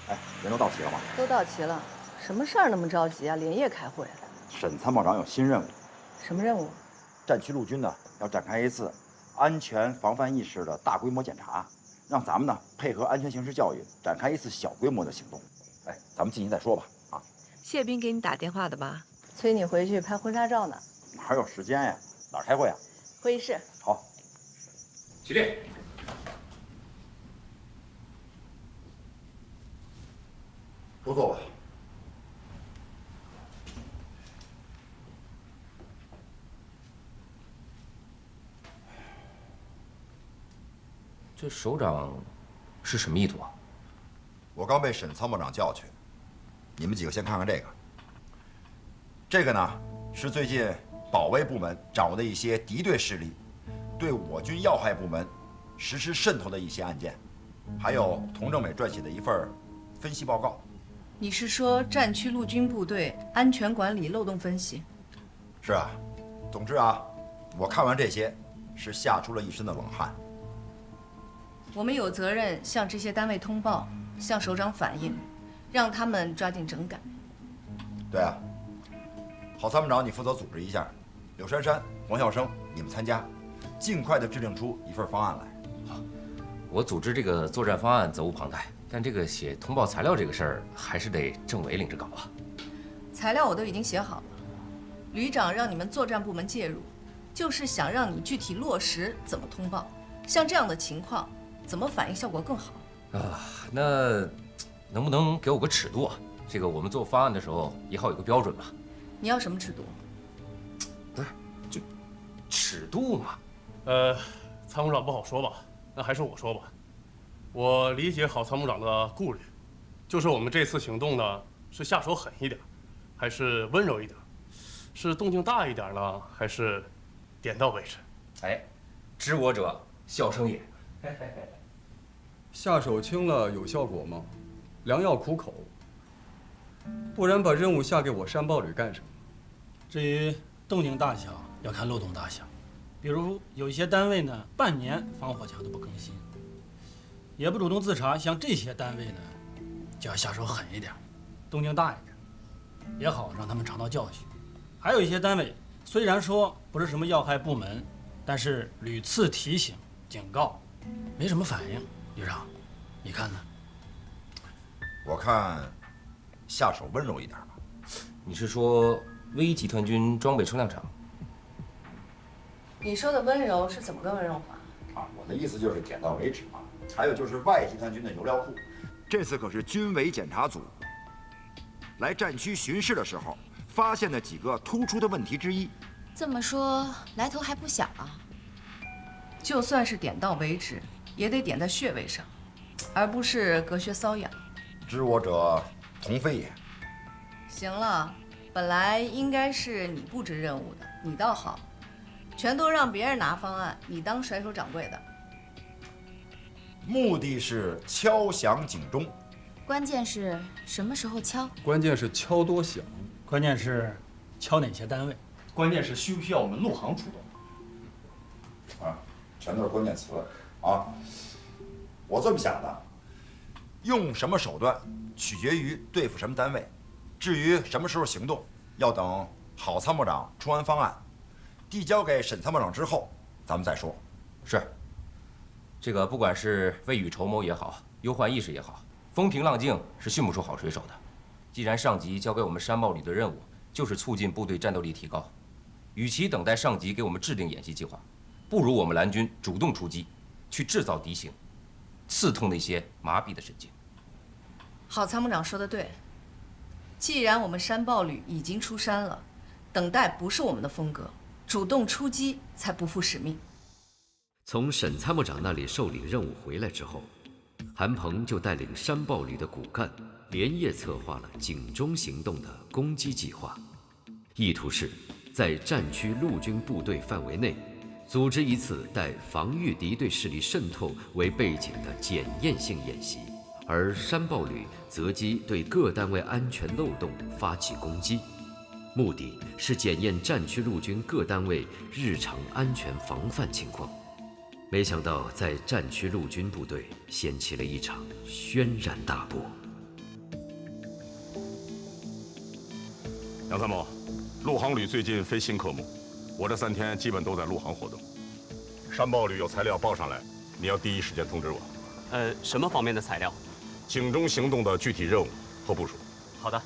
哎，人都到齐了吗？都到齐了，什么事儿那么着急啊？连夜开会。沈参谋长有新任务。什么任务？战区陆军呢要展开一次安全防范意识的大规模检查，让咱们呢配合安全形势教育，展开一次小规模的行动。哎，咱们进去再说吧。啊。谢兵给你打电话的吧？催你回去拍婚纱照呢。哪有时间呀？哪儿开会啊？会议室。好。起立。都坐吧。这首长是什么意图啊？我刚被沈参谋长叫去，你们几个先看看这个。这个呢是最近保卫部门掌握的一些敌对势力对我军要害部门实施渗透的一些案件，还有童政委撰写的一份分析报告。你是说战区陆军部队安全管理漏洞分析？是啊，总之啊，我看完这些是吓出了一身的冷汗。我们有责任向这些单位通报，向首长反映，让他们抓紧整改。对啊，郝参谋长，你负责组织一下，柳珊珊、黄孝生，你们参加，尽快的制定出一份方案来。好，我组织这个作战方案责无旁贷，但这个写通报材料这个事儿，还是得政委领着搞啊。材料我都已经写好了，旅长让你们作战部门介入，就是想让你具体落实怎么通报，像这样的情况，怎么反应效果更好。那能不能给我个尺度啊？这个我们做方案的时候也好有个标准嘛。你要什么尺度？不是，就尺度嘛。参谋长不好说吧？那还是我说吧。我理解郝参谋长的顾虑，就是我们这次行动呢，是下手狠一点，还是温柔一点？是动静大一点呢，还是点到为止？哎，知我者笑生也。下手轻了有效果吗？良药苦口。不然把任务下给我山豹旅干什么？至于动静大小，要看漏洞大小。比如有一些单位呢，半年防火墙都不更新，也不主动自查，像这些单位呢，就要下手狠一点，动静大一点，也好让他们尝到教训。还有一些单位虽然说不是什么要害部门，但是屡次提醒、警告，没什么反应。旅长，你看呢？我看下手温柔一点吧。你是说微集团军装备车辆厂？你说的温柔是怎么个温柔法？我的意思就是点到为止嘛。还有就是外集团军的油料库，这次可是军委检查组来战区巡视的时候发现的几个突出的问题之一。这么说来头还不小啊。就算是点到为止，也得点在穴位上，而不是隔靴搔痒。知我者同非也。行了，本来应该是你布置任务的，你倒好，全都让别人拿方案，你当甩手掌柜的。目的是敲响警钟，关键是什么时候敲？关键是敲多响，关键是敲哪些单位，关键是需不需要我们陆航出动？全都是关键词啊！我这么想的，用什么手段取决于对付什么单位，至于什么时候行动，要等郝参谋长出完方案，递交给沈参谋长之后，咱们再说。是。这个不管是未雨绸缪也好，忧患意识也好，风平浪静是训不出好水手的。既然上级交给我们山豹旅的任务就是促进部队战斗力提高，与其等待上级给我们制定演习计划，不如我们蓝军主动出击，去制造敌情，刺痛那些麻痹的神经。郝参谋长说的对，既然我们山豹旅已经出山了，等待不是我们的风格，主动出击才不负使命。从沈参谋长那里受领任务回来之后，韩鹏就带领山豹旅的骨干连夜策划了警钟行动的攻击计划，意图是在战区陆军部队范围内组织一次带防御敌对势力渗透为背景的检验性演习，而山豹旅择机对各单位安全漏洞发起攻击，目的是检验战区陆军各单位日常安全防范情况。没想到在战区陆军部队掀起了一场轩然大波。杨参谋，陆航旅最近飞新科目，我这3天基本都在陆航活动。山豹旅有材料报上来，你要第一时间通知我。什么方面的材料？警钟行动的具体任务和部署。好的。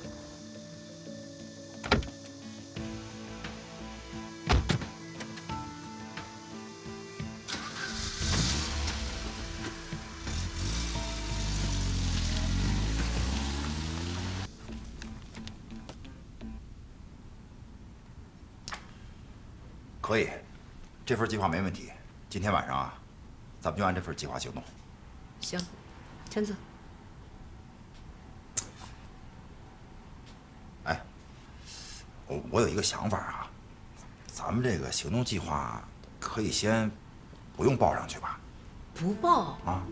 可以，这份计划没问题。今天晚上啊，咱们就按这份计划行动。行，签字。哎，我有一个想法啊，咱们这个行动计划可以先不用报上去吧？不报啊？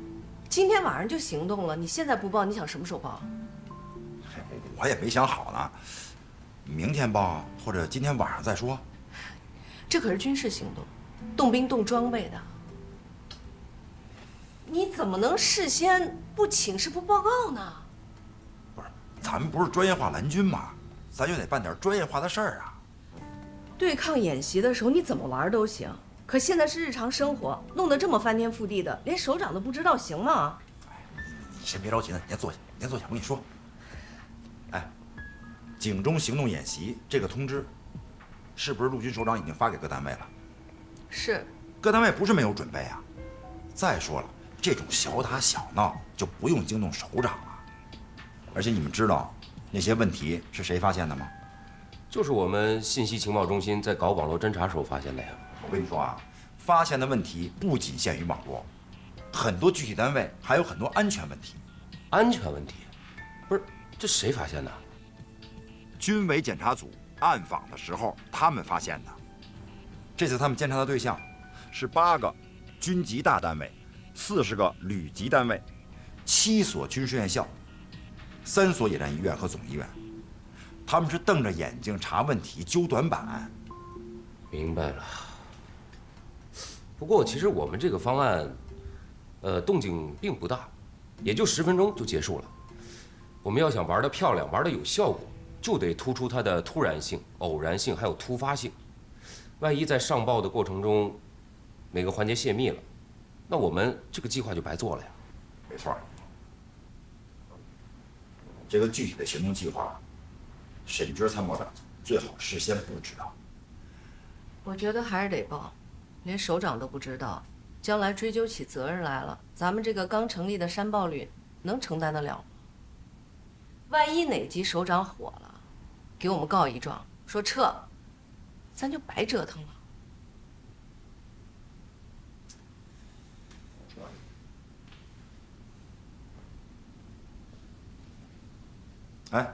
今天晚上就行动了，你现在不报，你想什么时候报？我也没想好呢，明天报或者今天晚上再说。这可是军事行动，动兵动装备的，你怎么能事先不请示不报告呢？咱们不是专业化蓝军吗？咱就得办点专业化的事儿啊。对抗演习的时候你怎么玩都行，可现在是日常生活，弄得这么翻天覆地的，连首长都不知道，行吗？你先别着急呢，你先坐下，你先坐下，我跟你说。哎，警钟行动演习这个通知，是不是陆军首长已经发给各单位了？是。各单位不是没有准备啊。再说了，这种小打小闹就不用惊动首长了。而且你们知道那些问题是谁发现的吗？就是我们信息情报中心在搞网络侦查时候发现的呀。我跟你说啊，发现的问题不仅限于网络，很多具体单位还有很多安全问题。安全问题？不是，这谁发现的？军委检查组暗访的时候，他们发现的。这次他们监察的对象是8个军级大单位，40个旅级单位，7所军事院校，3所野战医院和总医院。他们是瞪着眼睛查问题、揪短板。明白了。不过其实我们这个方案，动静并不大，也就10分钟就结束了。我们要想玩得漂亮、玩得有效果，就得突出它的突然性、偶然性还有突发性。万一在上报的过程中，哪个环节泄密了，那我们这个计划就白做了呀。没错。这个具体的行动计划，沈军参谋长最好事先布置的。我觉得还是得报，连首长都不知道，将来追究起责任来了，咱们这个刚成立的山豹旅能承担得了吗？万一哪级首长火了，给我们告一状，说撤，咱就白折腾了。哎，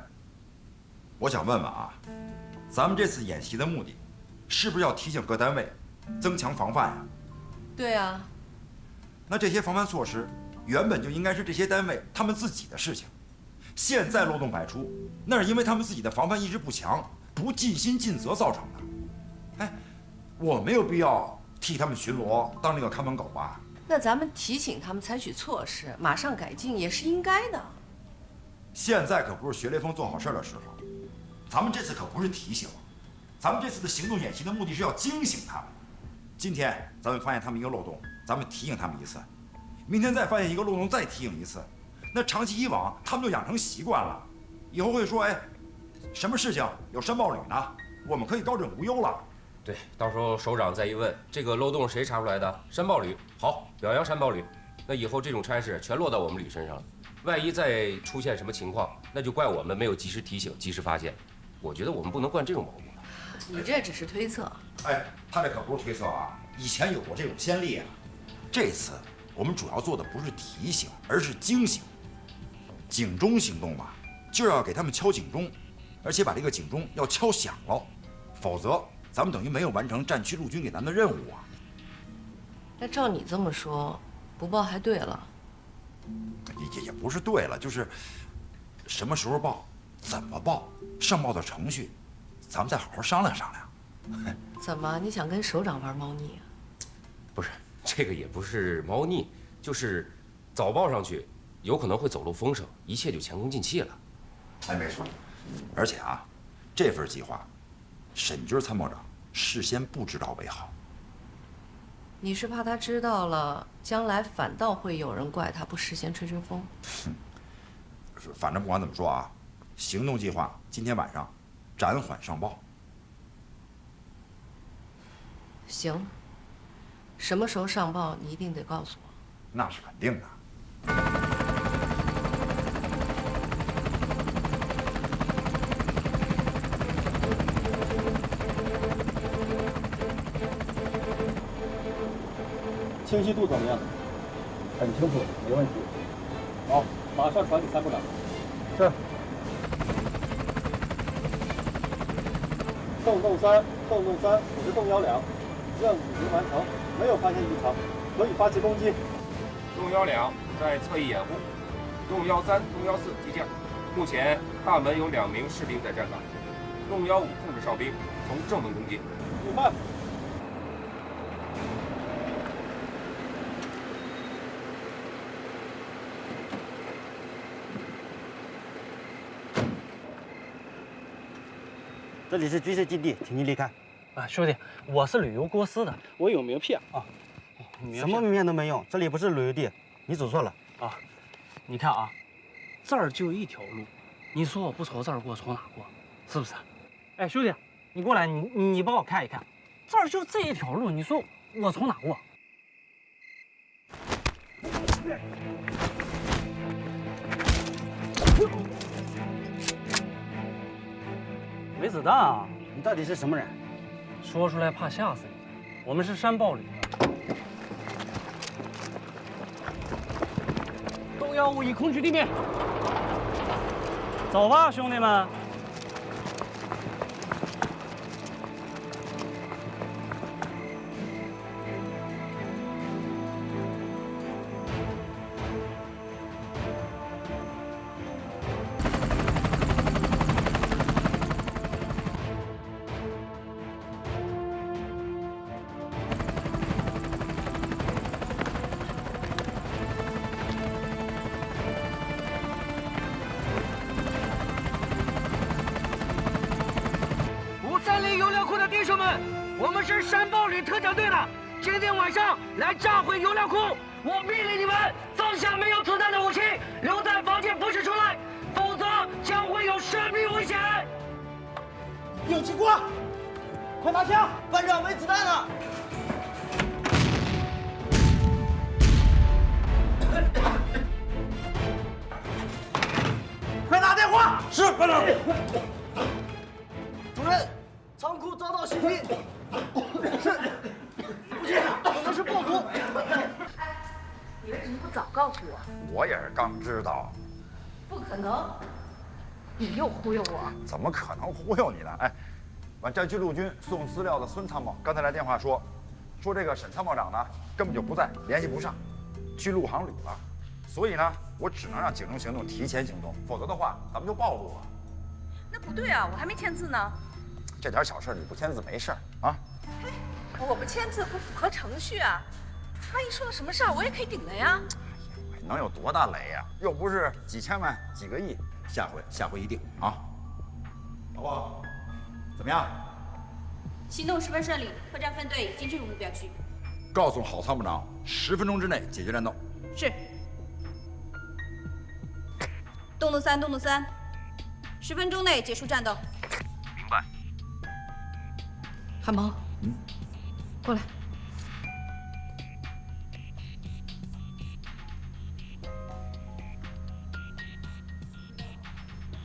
我想问问啊，咱们这次演习的目的，是不是要提醒各单位增强防范呀？对啊。那这些防范措施原本就应该是这些单位他们自己的事情，现在漏洞百出，那是因为他们自己的防范意识不强，不尽心尽责造成的。哎，我没有必要替他们巡逻当那个看门狗吧？那咱们提醒他们采取措施，马上改进也是应该的。现在可不是学雷锋做好事的时候，咱们这次可不是提醒，咱们这次的行动演习的目的是要惊醒他们。今天咱们发现他们一个漏洞，咱们提醒他们一次，明天再发现一个漏洞，再提醒一次，那长期以往，他们就养成习惯了，以后会说，哎，什么事情有山豹旅呢，我们可以高枕无忧了。对，到时候首长再一问，这个漏洞谁查出来的？山豹旅，好，表扬山豹旅。那以后这种差事全落到我们旅身上了。万一再出现什么情况，那就怪我们没有及时提醒、及时发现。我觉得我们不能惯这种毛病。你这只是推测。哎，他这可不是推测啊，以前有过这种先例啊。这次我们主要做的不是提醒，而是惊醒。警钟行动嘛，就要给他们敲警钟，而且把这个警钟要敲响了，否则咱们等于没有完成战区陆军给咱的任务啊。那照你这么说，不报还对了。也不是对了，就是什么时候报，怎么报，上报的程序，咱们再好好商量商量。怎么，你想跟首长玩猫腻啊？不是，这个也不是猫腻，就是早报上去，有可能会走漏风声，一切就前功尽弃了。哎，没错。而且啊，这份计划，沈军参谋长事先布置到为好。你是怕他知道了，将来反倒会有人怪他不事先吹吹风？反正不管怎么说啊，行动计划今天晚上暂缓上报。行，什么时候上报你一定得告诉我。那是肯定的。清晰度怎么样？很清楚，没问题。好，马上传给参谋长。是。洞洞3，我是洞1-2，任务已经完成，没有发现异常，可以发起攻击。洞1-2在侧翼掩护，洞1-3、洞1-4急降。目前大门有2名士兵在站岗，洞1-5控制哨兵从正门攻击。午饭。这里是军事基地，请您离开。啊，兄弟，我是旅游公司的，我有名片啊。什么名片都没用，这里不是旅游地，你走错了。啊，你看啊，这儿就一条路，你说我不从这儿过，从哪过？是不是？哎，兄弟，你过来，你帮我看一看，这儿就这一条路，你说我从哪过？没子弹啊！你到底是什么人？说出来怕吓死你。我们是山豹旅的。动幺5已控制地面。走吧，兄弟们。 530油料库的弟兄们，我们是山豹旅特长队的，今天晚上来炸毁油料库。我命令你们放下没有子弹的武器，留在房间，不许出来，否则将会有生命危险。有机关，快拿枪！班长没子弹了。快打电话！是班长。主任，仓库遭到袭击。是。不行，可能是暴徒。你为什么不早告诉我？我也是刚知道。不可能，你又忽悠我。怎么可能忽悠你呢？哎，俺战区陆军送资料的孙参谋刚才来电话说这个沈参谋长呢根本就不在，联系不上，去陆航旅了。所以呢，我只能让警政行动提前行动，否则的话咱们就暴露了。那不对啊，我还没签字呢。这点小事你不签字没事啊？我不签字不符合程序啊，万一出了什么事儿，我也可以顶了呀。能有多大雷呀？又不是几千万、几个亿，下回一定啊！老婆，怎么样？行动十分顺利，作战分队已经进入目标区。告诉郝参谋长，10分钟之内解决战斗。是。动作3 10分钟内结束战斗。明白。韩鹏，过来。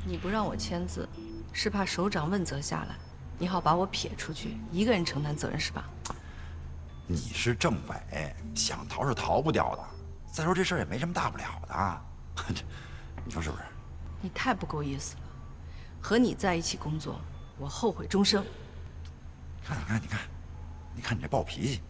你不让我签字，是怕首长问责下来，你好把我撇出去，一个人承担责任是吧？你是政委，想逃是逃不掉的。再说这事儿也没什么大不了的，你说是不是？你太不够意思了，和你在一起工作，我后悔终生。你看你这暴脾气。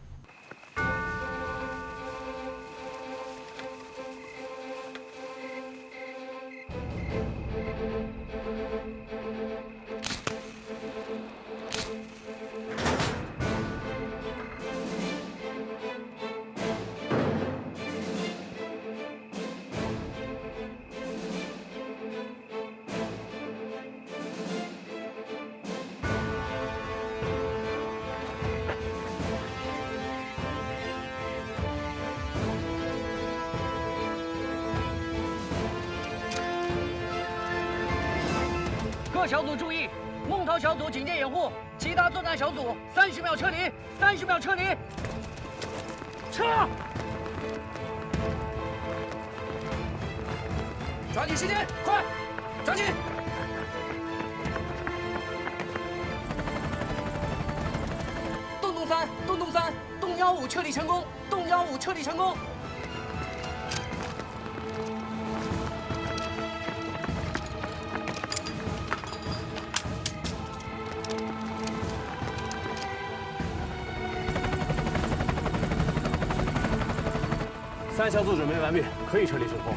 各小组注意，孟涛小组警戒掩护，其他作战小组30秒撤离，30秒撤离。撤！抓紧时间，快，抓紧！动3，动幺5撤离成功，动幺5撤离成功。3小组准备完毕，可以撤离成功。